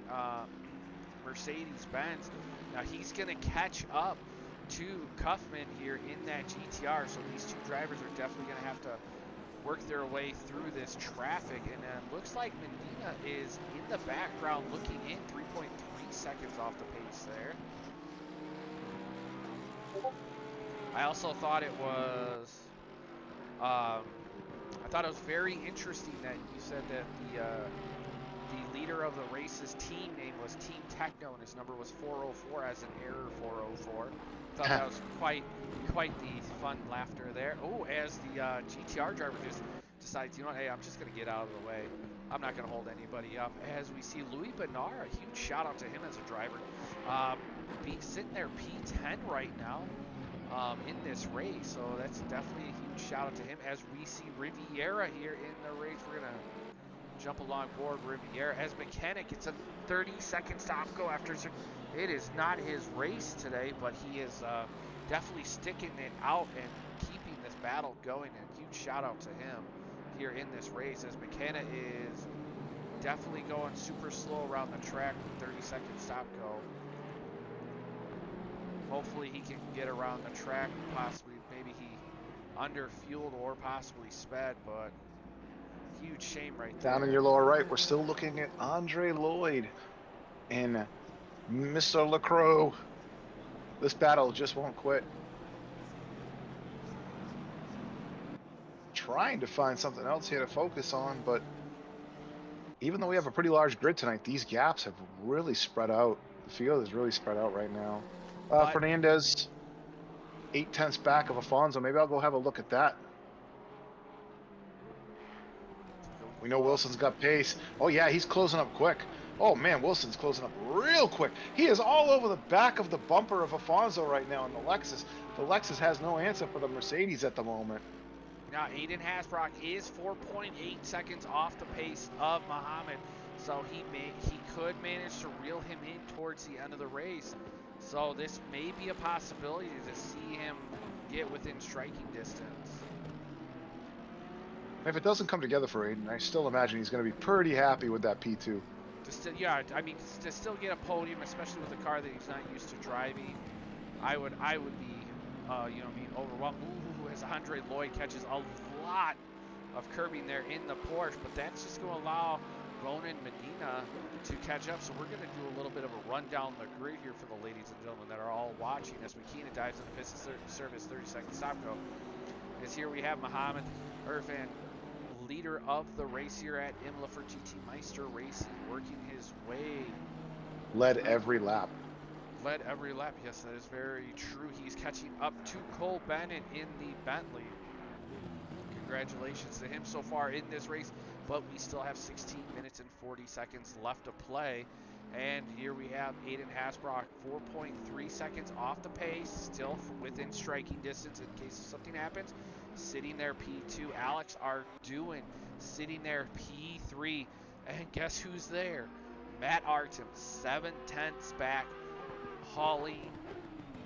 Mercedes-Benz. Now he's going to catch up to Kaufman here in that GTR, so these 2 drivers are definitely going to have to work their way through this traffic. And looks like Medina is in the background looking in, 3.3 seconds off the pace there. I also thought it was very interesting that you said that the leader of the race's team name was Team Techno and his number was 404 as an error 404. Thought that was quite the fun laughter there. Oh, as the GTR driver just decides, you know what, hey, I'm just going to get out of the way. I'm not going to hold anybody up. As we see Louis Bernard, a huge shout out to him as a driver, sitting there P10 right now in this race. So that's definitely a huge shout out to him. As we see Riviera here in the race, we're going to jump along board Riviera as Mechanic. It's a 30-second stop go after. It is not his race today, but he is definitely sticking it out and keeping this battle going. And a huge shout out to him here in this race, as McKenna is definitely going super slow around the track with 30-second stop go. Hopefully he can get around the track, possibly maybe he under fueled or possibly sped, but huge shame right there. Down in your lower right, we're still looking at Andre Lloyd and Mr. LaCroix. This battle just won't quit. Trying to find something else here to focus on, but even though we have a pretty large grid tonight, these gaps have really spread out. The field is really spread out right now. Fernandez, 8/10ths back of Afonso. Maybe I'll go have a look at that. We know Wilson's got pace. Oh yeah, he's closing up quick. Oh man, Wilson's closing up real quick. He is all over the back of the bumper of Afonso right now in the Lexus. The Lexus has no answer for the Mercedes at the moment. Now Aiden Hasbrock is 4.8 seconds off the pace of Muhammad, so he could manage to reel him in towards the end of the race. So this may be a possibility to see him get within striking distance. If it doesn't come together for Aiden, I still imagine he's going to be pretty happy with that P2. Yeah, I mean, to still get a podium, especially with a car that he's not used to driving, I would be, overwhelmed. Ooh, as Andre Lloyd catches a lot of curbing there in the Porsche, but that's just going to allow Ronan Medina to catch up. So we're going to do a little bit of a run down the grid here for the ladies and gentlemen that are all watching as McKenna dives into pit service, 30-second stop go. As here we have Mohammed Irfan, leader of the race here at Imola for GT Meister Racing, working his way. Led every lap. Led every lap, yes, that is very true. He's catching up to Cole Bennett in the Bentley. Congratulations to him so far in this race, but we still have 16 minutes and 40 seconds left to play. And here we have Aiden Hasbrock, 4.3 seconds off the pace, still within striking distance in case something happens. Sitting there P2, Alex Arduin sitting there P3, and guess who's there? Matt Artem, 7/10ths back, hauling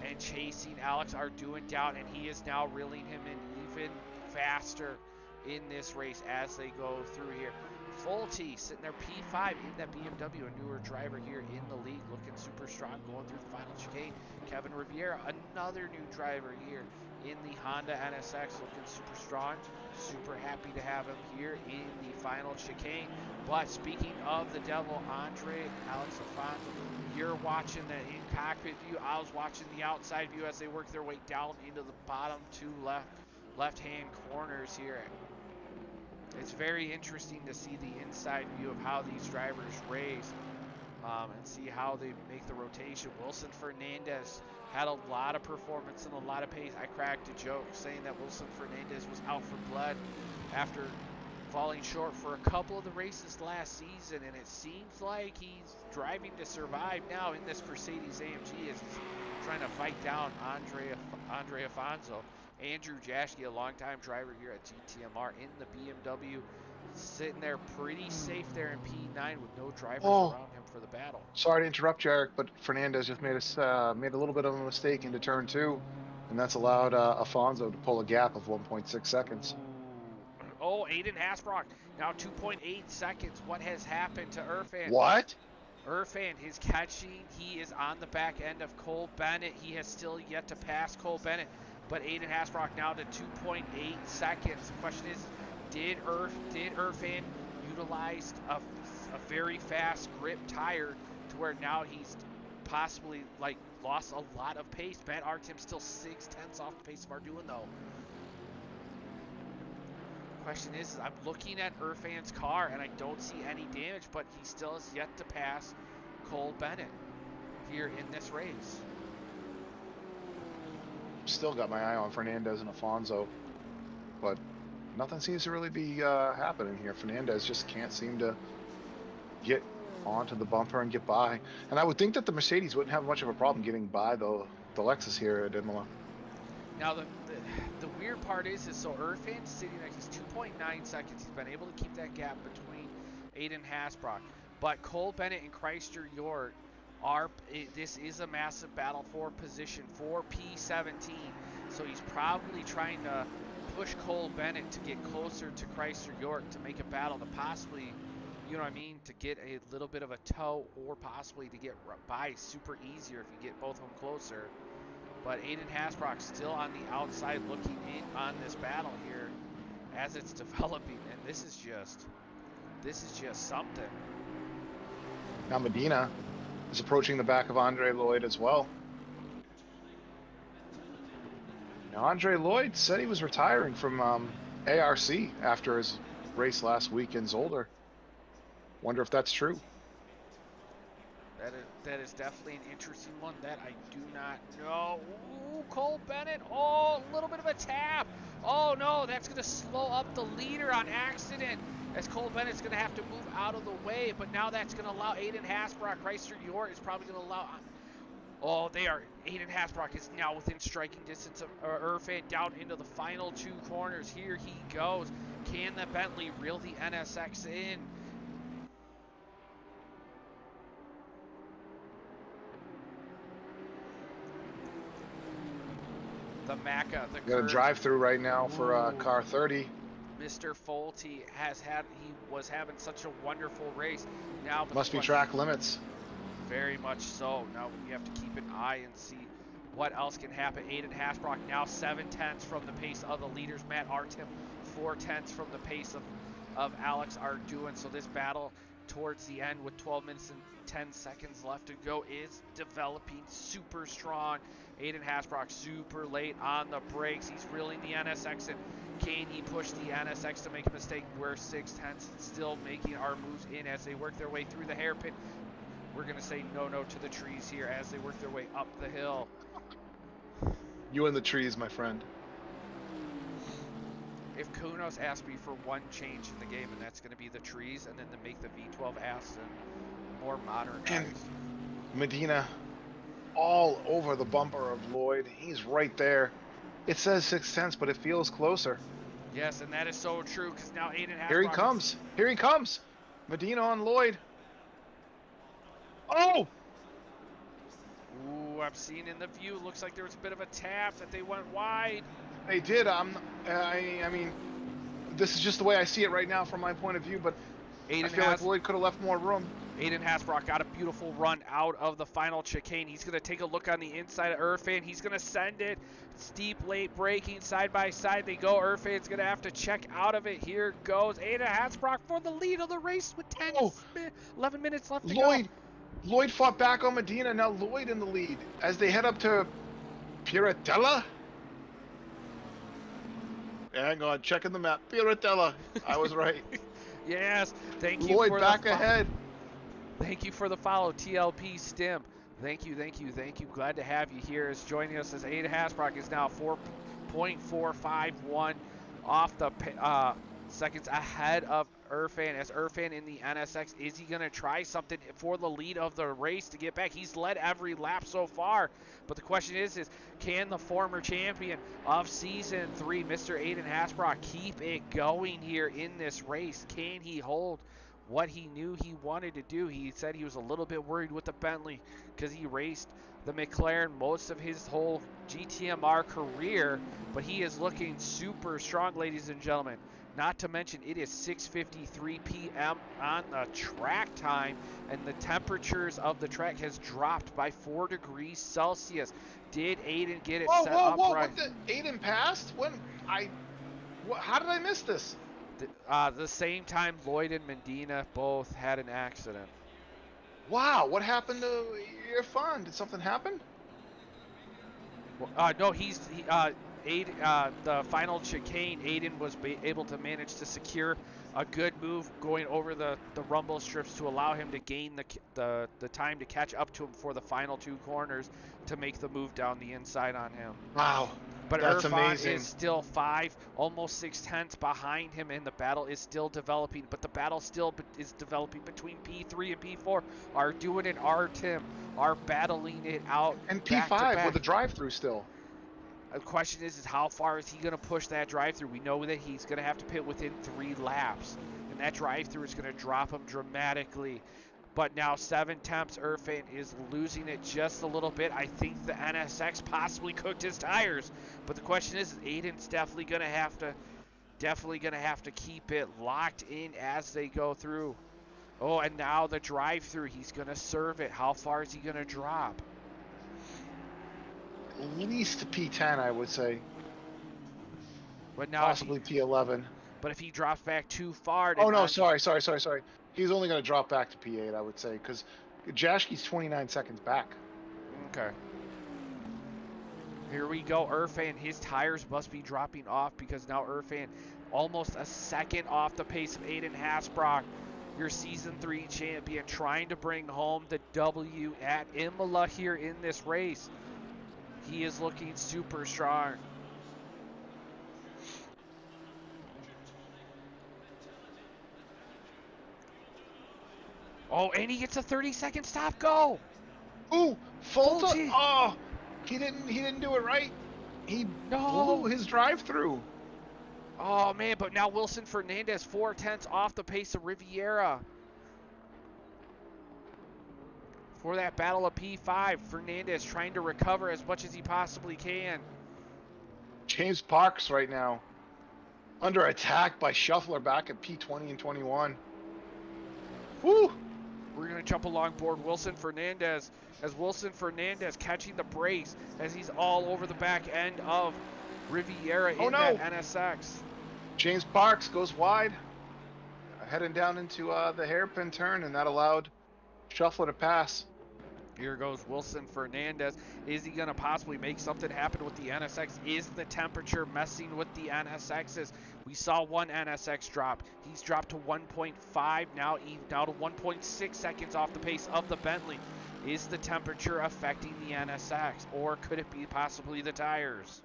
and chasing Alex Arduin down, and he is now reeling him in even faster in this race as they go through here. Fulte sitting there P5 in that BMW, a newer driver here in the league, looking super strong going through the final chicane. Kevin Riviera, another new driver here in the Honda NSX, looking super strong. Super happy to have him here in the final chicane. But speaking of the devil, Andre Alex Afonso, you're watching the in-cockpit view. I was watching the outside view as they work their way down into the bottom two left-hand corners here. It's very interesting to see the inside view of how these drivers race and see how they make the rotation. Wilson Fernandez had a lot of performance and a lot of pace. I cracked a joke saying that Wilson Fernandez was out for blood after falling short for a couple of the races last season, and it seems like he's driving to survive now in this Mercedes AMG as he's trying to fight down Andre Afonso. Andrew Jaschke, a longtime driver here at GTMR in the BMW, sitting there pretty safe there in P9 with no drivers around him for the battle. Sorry to interrupt you, Eric, but Fernandez just made a little bit of a mistake into turn 2, and that's allowed Afonso to pull a gap of 1.6 seconds. Oh, Aiden Hasbrock, now 2.8 seconds. What has happened to Irfan? What? Irfan is catching. He is on the back end of Cole Bennett. He has still yet to pass Cole Bennett, but Aiden Hasbrock now to 2.8 seconds. The question is, did Irfan utilize a very fast grip tire to where now he's possibly lost a lot of pace? Matt Artem still 6/10ths off the pace of Arduin though. Question is I'm looking at Irfan's car and I don't see any damage, but he still has yet to pass Cole Bennett here in this race. Still got my eye on Fernandez and Afonso, but nothing seems to really be happening here. Fernandez just can't seem to get onto the bumper and get by. And I would think that the Mercedes wouldn't have much of a problem getting by the Lexus here at Imola. Now the weird part is so Irfan's sitting like he's 2.9 seconds. He's been able to keep that gap between Aiden Hasbrock. But Cole Bennett and Chrysler York This is a massive battle for position for P17, so he's probably trying to push Cole Bennett to get closer to Chrysler York to make a battle to possibly, you know what I mean, to get a little bit of a tow or possibly to get by super easier if you get both of them closer. But Aiden Hasbrock still on the outside looking in on this battle here as it's developing, and this is just something. Now Medina is approaching the back of Andre Lloyd as well. Now Andre Lloyd said he was retiring from ARC after his race last week in Zolder. Wonder if that's true. That is definitely an interesting one that I do not know. Ooh, Cole Bennett. Oh, a little bit of a tap. Oh no, that's going to slow up the leader on accident, as Cole Bennett's going to have to move out of the way. But now that's going to allow Aiden Hasbrock. Chrysler York is probably going to allow. Oh, they are. Aiden Hasbrock is now within striking distance of Irfan down into the final two corners. Here he goes. Can the Bentley reel the NSX in? The Macca, the got a drive-through right now for car 30. Mr. Folty was having such a wonderful race. Now must be track limits. Very much so. Now we have to keep an eye and see what else can happen. Aiden Hasbrock now 7/10 from the pace of the leaders. Matt Artem 4/10 from the pace of Alex Arduin. So this battle towards the end with 12 minutes and 10 seconds left to go is developing super strong. Aiden Hasbrock super late on the brakes. He's reeling the NSX in. Can he push the NSX to make a mistake? We're 6/10 still making our moves in as they work their way through the hairpin. We're going to say no to the trees here as they work their way up the hill. You and the trees, my friend. If Kunos asked me for one change in the game, and that's going to be the trees, and then to make the V12 Aston more modernized. And Medina all over the bumper of Lloyd. He's right there. It says 6/10, but it feels closer. Yes, and that is so true, because now Aiden Hasbrock. Here he comes. Here he comes. Medina on Lloyd. Oh! Ooh, I'm seeing in the view. Looks like there was a bit of a tap that they went wide. They did. I mean, this is just the way I see it right now from my point of view, but I feel like Lloyd could have left more room. Aiden Hasbrock got a beautiful run out of the final chicane. He's going to take a look on the inside of Irfan. He's going to send it. Steep late braking, side by side they go. Irfan's going to have to check out of it. Here goes Aiden Hasbrock for the lead of the race with 11 minutes left to go. Lloyd fought back on Medina. Now Lloyd in the lead as they head up to Piratella. Hang on, checking the map. Piratella. I was right. Yes, thank you. Lloyd for back ahead. Thank you for the follow, TLP Stim. Thank you. Glad to have you here. As joining us as Aiden Hasbrock is now 4.451 off the seconds ahead of Irfan. As Irfan in the NSX, is he going to try something for the lead of the race to get back? He's led every lap so far, but the question is can the former champion of Season 3, Mr. Aiden Hasbrock, keep it going here in this race? Can he hold what he knew he wanted to do? He said he was a little bit worried with the Bentley because he raced the McLaren most of his whole GTMR career, but he is looking super strong, ladies and gentlemen. Not to mention it is 6:53 p.m. on the track time, and the temperatures of the track has dropped by 4 degrees Celsius. Did Aiden get it set up right? What Aiden passed? How did I miss this? The same time Lloyd and Medina both had an accident. Wow, what happened to Irfan? Did something happen? No, the final chicane, Aiden was able to manage to secure a good move going over the rumble strips to allow him to gain the time to catch up to him for the final two corners to make the move down the inside on him. Wow. But that's Irfan amazing. is still almost 6/10 behind him, and the battle is still developing. But the battle still is developing between P3 and P4. Arduin and Artem are battling it out. And P5 with the drive-through still. The question is how far is he going to push that drive-through? We know that he's going to have to pit within 3 laps, and that drive-through is going to drop him dramatically. But now 7 temps, Irfan is losing it just a little bit. I think the NSX possibly cooked his tires. But the question is Aiden's definitely gonna have to keep it locked in as they go through. Oh, and now the drive-through. He's gonna serve it. How far is he gonna drop? At least to P10, I would say. But now Possibly P11. But if he drops back too far, Oh then no, sorry. He's only going to drop back to P8, I would say, because Jashki's 29 seconds back. Okay. Here we go, Irfan. His tires must be dropping off because now Irfan almost a second off the pace of Aiden Hasbrock, your Season 3 champion, trying to bring home the W at Imola here in this race. He is looking super strong. Oh, and he gets a 30-second stop go. Ooh, Fulton. Oh, he didn't do it right. He blew his drive-through. Oh man, but now Wilson Fernandez 4/10 off the pace of Riviera. For that battle of P5, Fernandez trying to recover as much as he possibly can. James Parks right now under attack by Shuffler back at P20 and 21. Woo! We're going to jump along board Wilson Fernandez as Wilson Fernandez catching the brakes as he's all over the back end of Riviera in that NSX. James Parks goes wide, heading down into the hairpin turn, and that allowed Shuffler to pass. Here goes Wilson Fernandez. Is he going to possibly make something happen with the NSX? Is the temperature messing with the NSXs? We saw one NSX drop. He's dropped to 1.5 now to 1.6 seconds off the pace of the Bentley. Is the temperature affecting the NSX, or could it be possibly the tires?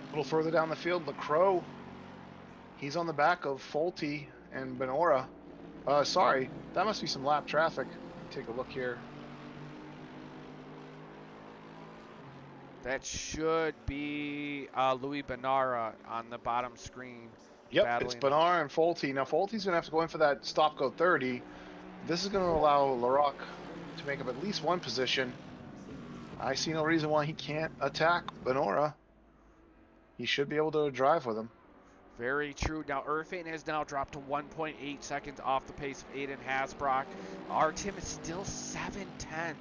A little further down the field, LaCroix. He's on the back of Folty and Benora. Sorry, that must be some lap traffic. Take a look here. That should be Louis Benara on the bottom screen. Yep, it's Benara and Folty. Now Folty's gonna have to go in for that stop go 30. This is gonna allow Larocque to make up at least one position. I see no reason why he can't attack Benora. He should be able to drive with him. Very true. Now, Irfan has now dropped to 1.8 seconds off the pace of Aiden Hasbrock. Our Tim is still 7/10.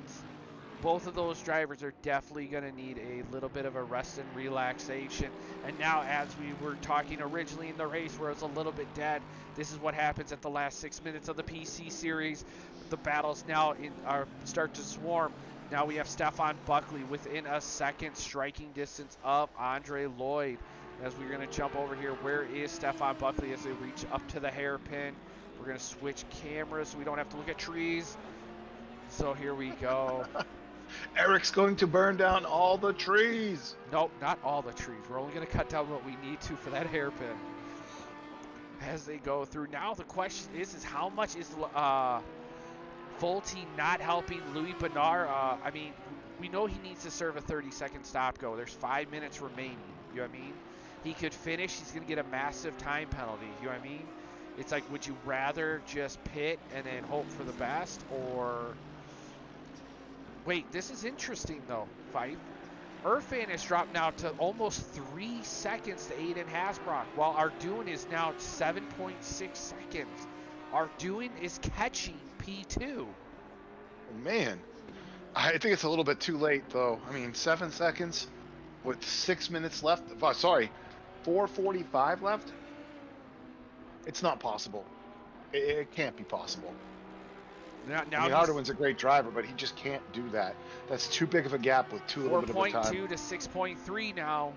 Both of those drivers are definitely going to need a little bit of a rest and relaxation. And now, as we were talking originally in the race where it was a little bit dead, this is what happens at the last 6 minutes of the PC series. The battles now start to swarm. Now we have Stefan Buckley within a second striking distance of Andre Lloyd. As we're going to jump over here, where is Stefan Buckley as they reach up to the hairpin? We're going to switch cameras so we don't have to look at trees. So here we go. Eric's going to burn down all the trees. Nope, not all the trees. We're only going to cut down what we need to for that hairpin. As they go through. Now the question is how much is Folty not helping Louis Bernard? I mean, we know he needs to serve a 30-second stop go. There's 5 minutes remaining. You know what I mean? He could finish. He's going to get a massive time penalty. You know what I mean? It's like, would you rather just pit and then hope for the best, or... Wait, this is interesting, though, Fife. Irfan has dropped now to almost 3 seconds to Aiden Hasbrock, while Arduin is now 7.6 seconds. Arduin is catching P2. Man, I think it's a little bit too late, though. I mean, 7 seconds with 6 minutes left. Oh, sorry, 4:45 left? It's not possible. It can't be possible. Now I mean, Arduin's a great driver, but he just can't do that. That's too big of a gap with too little bit of a time. 4.2 to 6.3 now.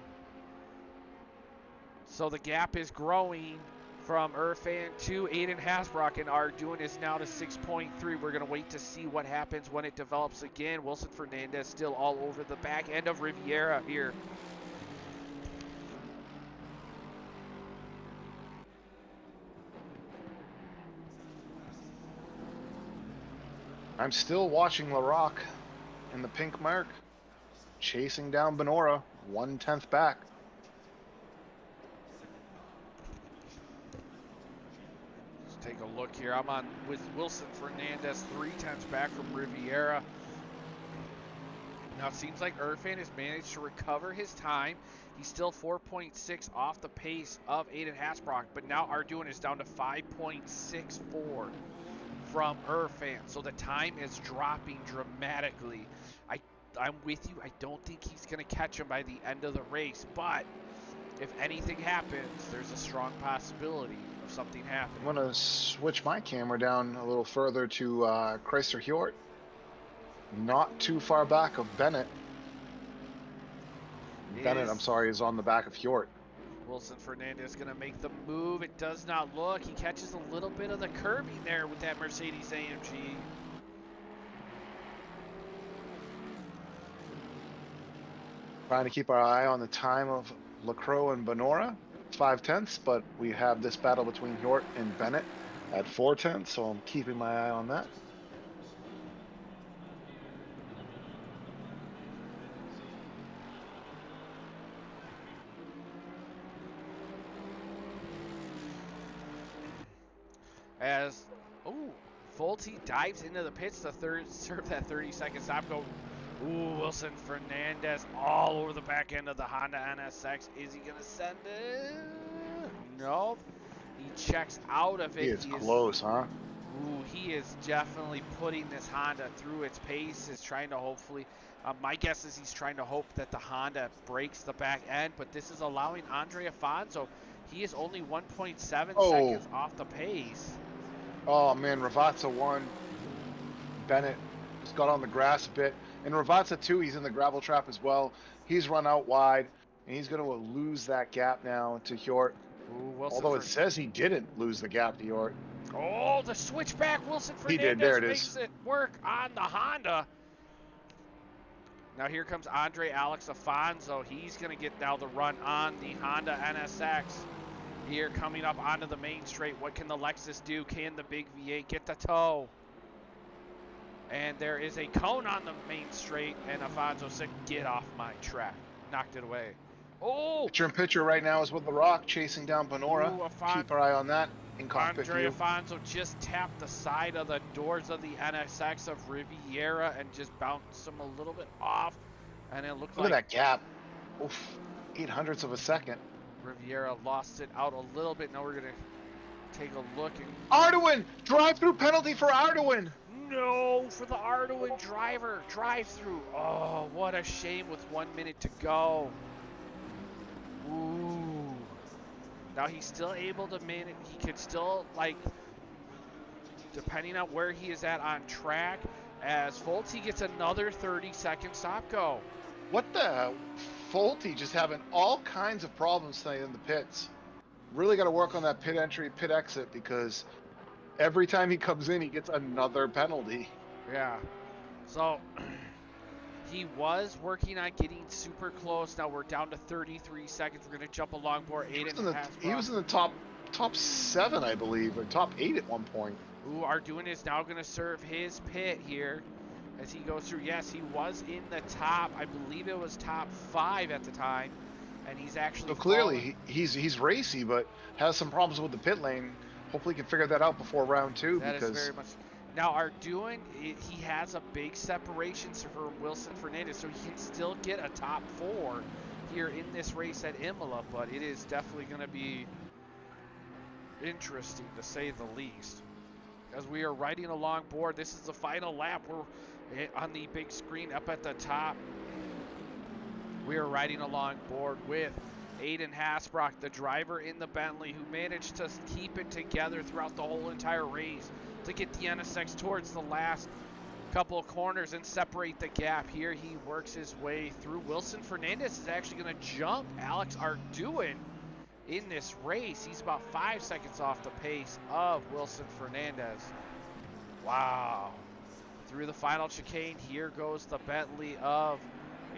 So the gap is growing from Irfan to Aiden Hasbrock, and Arduin is now to 6.3. We're going to wait to see what happens when it develops again. Wilson Fernandez still all over the back end of Riviera here. I'm still watching Larocque in the pink mark, chasing down Benora, 1/10 back. here. I'm on with Wilson Fernandez, 3/10 back from Riviera. Now it seems like Irfan has managed to recover his time. He's still 4.6 off the pace of Aiden Hasbrock, but now Arduin is down to 5.64 from Irfan. So the time is dropping dramatically. I'm with you. I don't think he's going to catch him by the end of the race, but if anything happens, there's a strong possibility of something happening. I'm going to switch my camera down a little further to Chrysler Hjort. Not too far back of Bennett. Bennett, I'm sorry, is on the back of Hjort. Wilson Fernandez going to make the move. It does not look. He catches a little bit of the curbing there with that Mercedes AMG. Trying to keep our eye on the time of Lacroix and Benora, 5/10, but we have this battle between Hjort and Bennett at 4/10, so I'm keeping my eye on that. As, Volte dives into the pits to serve that 30-second stop go. Wilson Fernandez all over the back end of the Honda NSX. Is he going to send it? No. He checks out of it. He is close, huh? He is definitely putting this Honda through its paces, trying to hopefully, my guess is he's trying to hope that the Honda breaks the back end, but this is allowing Andre Afonso. He is only 1.7 seconds off the pace. Oh, man, Ravazza won. Bennett just got on the grass a bit. And Ravazza, too, he's in the gravel trap as well. He's run out wide, and he's going to lose that gap now to Hjort. Although it says he didn't lose the gap to Hjort. Oh, the switchback. Wilson Fernandez he did. There it makes it work on the Honda. Now here comes Andre Alex Afonso. He's going to get now the run on the Honda NSX. Here coming up onto the main straight. What can the Lexus do? Can the big V8 get the toe? And there is a cone on the main straight, and Afonso said, "Get off my track." Knocked it away. Oh! Picture in picture right now is with The Rock chasing down Benora. Keep our eye on that in cockpit Andre view. Afonso just tapped the side of the doors of the NSX of Riviera and just bounced them a little bit off. And it looked Look at that gap. Oof. 0.08 of a second. Riviera lost it out a little bit. Now we're going to take a look. Arduin! Drive-through penalty for Arduin! No, for the Arduin driver. Drive-through. Oh, what a shame with 1 minute to go. Ooh. Now he's still able to manage. He could still, like, depending on where he is at on track, as Volte gets another 30-second stop go. What the? Volte just having all kinds of problems tonight in the pits. Really got to work on that pit entry, pit exit, because every time he comes in, he gets another penalty. Yeah. So he was working on getting super close. Now we're down to 33 seconds. We're going to jump along board. He was in the top 7, I believe, or top 8 at one point. Ooh, Arduin is now going to serve his pit here as he goes through. Yes, he was in the top. I believe it was top 5 at the time, and he's actually. So clearly he's racy, but has some problems with the pit lane. Hopefully, he can figure that out before round 2. That because is very much. Now Arduin, he has a big separation from Wilson Fernandez, so he can still get a top 4 here in this race at Imola, but it is definitely going to be interesting to say the least. As we are riding along board, this is the final lap. We're on the big screen up at the top. We are riding along board with Aiden Hasbrock, the driver in the Bentley, who managed to keep it together throughout the whole entire race to get the NSX towards the last couple of corners and separate the gap. Here he works his way through. Wilson Fernandez is actually going to jump Alex Arduin in this race. He's about 5 seconds off the pace of Wilson Fernandez. Wow. Through the final chicane, here goes the Bentley of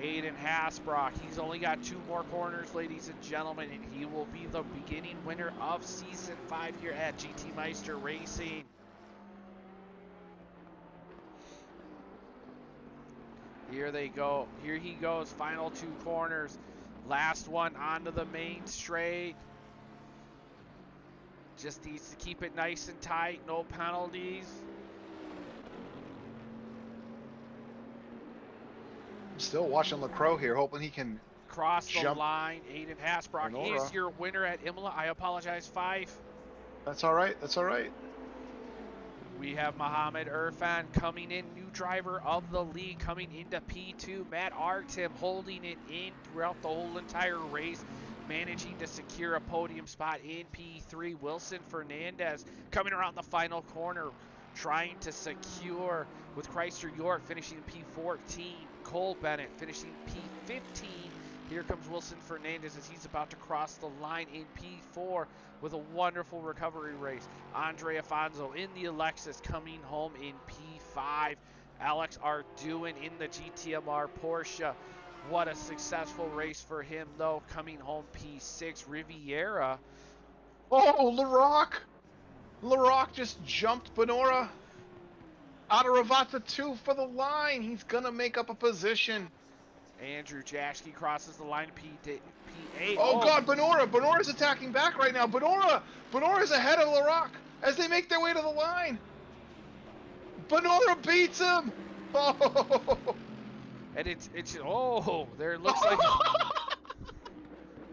Aiden Hasbrock. He's only got 2 more corners, ladies and gentlemen, and he will be the beginning winner of Season 5 here at GT Meister Racing. Here they go. Here he goes. Final 2 corners. Last one onto the main straight. Just needs to keep it nice and tight, no penalties. Still watching Lecroix here, hoping he can Cross the jump line. Aiden Hasbrock is Benora. your winner at Imola. I apologize, Fife. That's all right. That's all right. We have Mohammed Irfan coming in, new driver of the league, coming into P2. Matt Artem holding it in throughout the whole entire race, managing to secure a podium spot in P3. Wilson Fernandez coming around the final corner, trying to secure with Chrysler York finishing P14. Cole Bennett finishing P15. Here comes Wilson Fernandez as he's about to cross the line in P4 with a wonderful recovery race. Andre Afonso in the Alexis coming home in P5. Alex Arduin in the GTMR Porsche. What a successful race for him, though, coming home P6. Riviera. Oh, LaRock! LaRock just jumped Benora out of Ravazza 2 for the line. He's going to make up a position. Andrew Jaschke crosses the line P8. Oh, God, Benora! Benora's attacking back right now. Benora's ahead of LaRock as they make their way to the line. Benora beats him! Oh! And there looks like...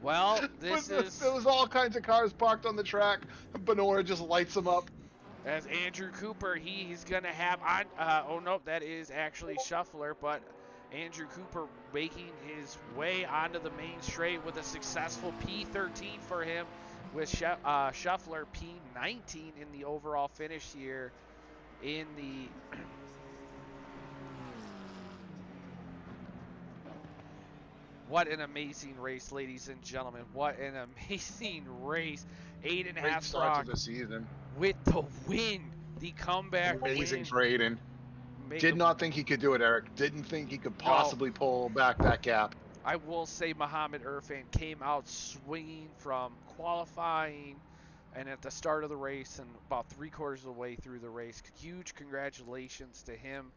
Well, There was all kinds of cars parked on the track. Benora just lights them up. As Andrew Cooper, he's going to have on... oh, no, that is actually Shuffler, but Andrew Cooper making his way onto the main straight with a successful P13 for him, with Shuffler P19 in the overall finish here in the... What an amazing race, ladies and gentlemen. What an amazing race. Aiden Great start Hasbrock to the season. with the win, the comeback Amazing win. for Aiden. Did not think he could do it, Eric. Didn't think he could possibly pull back that gap. I will say Mohammed Irfan came out swinging from qualifying and at the start of the race and about 3/4 of the way through the race. Huge congratulations to him.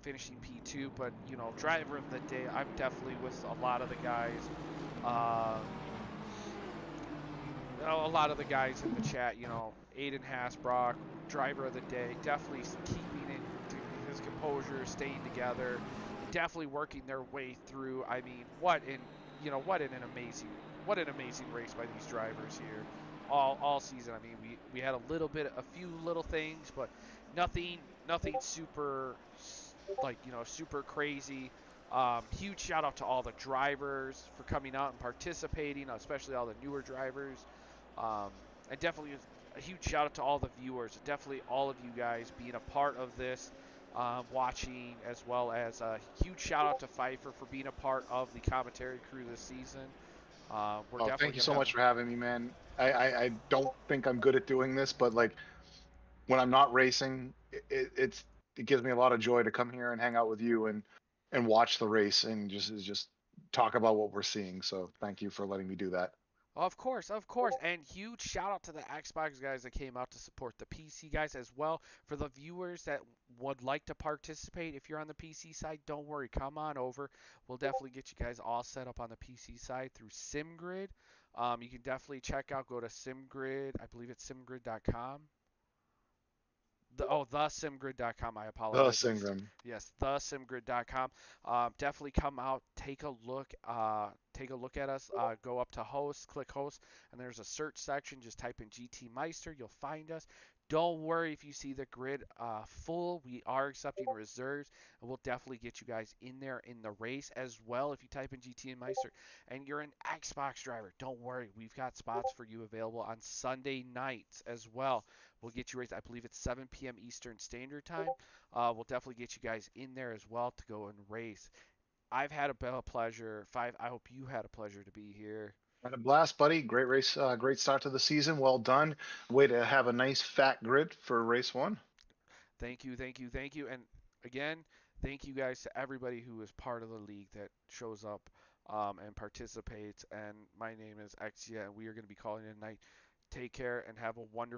Finishing P2, but driver of the day. I'm definitely with a lot of the guys. A lot of the guys in the chat. Aiden Hasbrock, driver of the day, definitely keeping his composure, staying together, definitely working their way through. I mean, what an amazing race by these drivers here, all season. I mean, we had a few little things, but nothing super, super crazy. Huge shout out to all the drivers for coming out and participating, especially all the newer drivers. And definitely a huge shout out to all the viewers. Definitely all of you guys being a part of this, watching, as well as a huge shout out to Pfeiffer for being a part of the commentary crew this season. Thank you so much for having me, man. I don't think I'm good at doing this, but like when I'm not racing, it gives me a lot of joy to come here and hang out with you and watch the race and just talk about what we're seeing. So thank you for letting me do that. Of course. And huge shout out to the Xbox guys that came out to support the PC guys as well. For the viewers that would like to participate, if you're on the PC side, don't worry. Come on over. We'll definitely get you guys all set up on the PC side through SimGrid. You can definitely go to SimGrid. I believe it's simgrid.com. TheSimGrid.com. I apologize. Yes, TheSimGrid.com. Definitely come out, take a look at us. Go up to host, click host, and there's a search section. Just type in GT Meister, you'll find us. Don't worry if you see the grid full. We are accepting reserves, and we'll definitely get you guys in there in the race as well. If you type in GT and Meister and you're an Xbox driver, don't worry. We've got spots for you available on Sunday nights as well. We'll get you raised. I believe it's 7 p.m. Eastern Standard Time. We'll definitely get you guys in there as well to go and race. I've had a pleasure. I hope you had a pleasure to be here. Had a blast, buddy. Great race. Great start to the season. Well done. Way to have a nice fat grid for race one. Thank you. And again, thank you guys to everybody who is part of the league that shows up and participates. And my name is Exia, and we are going to be calling it a night. Take care and have a wonderful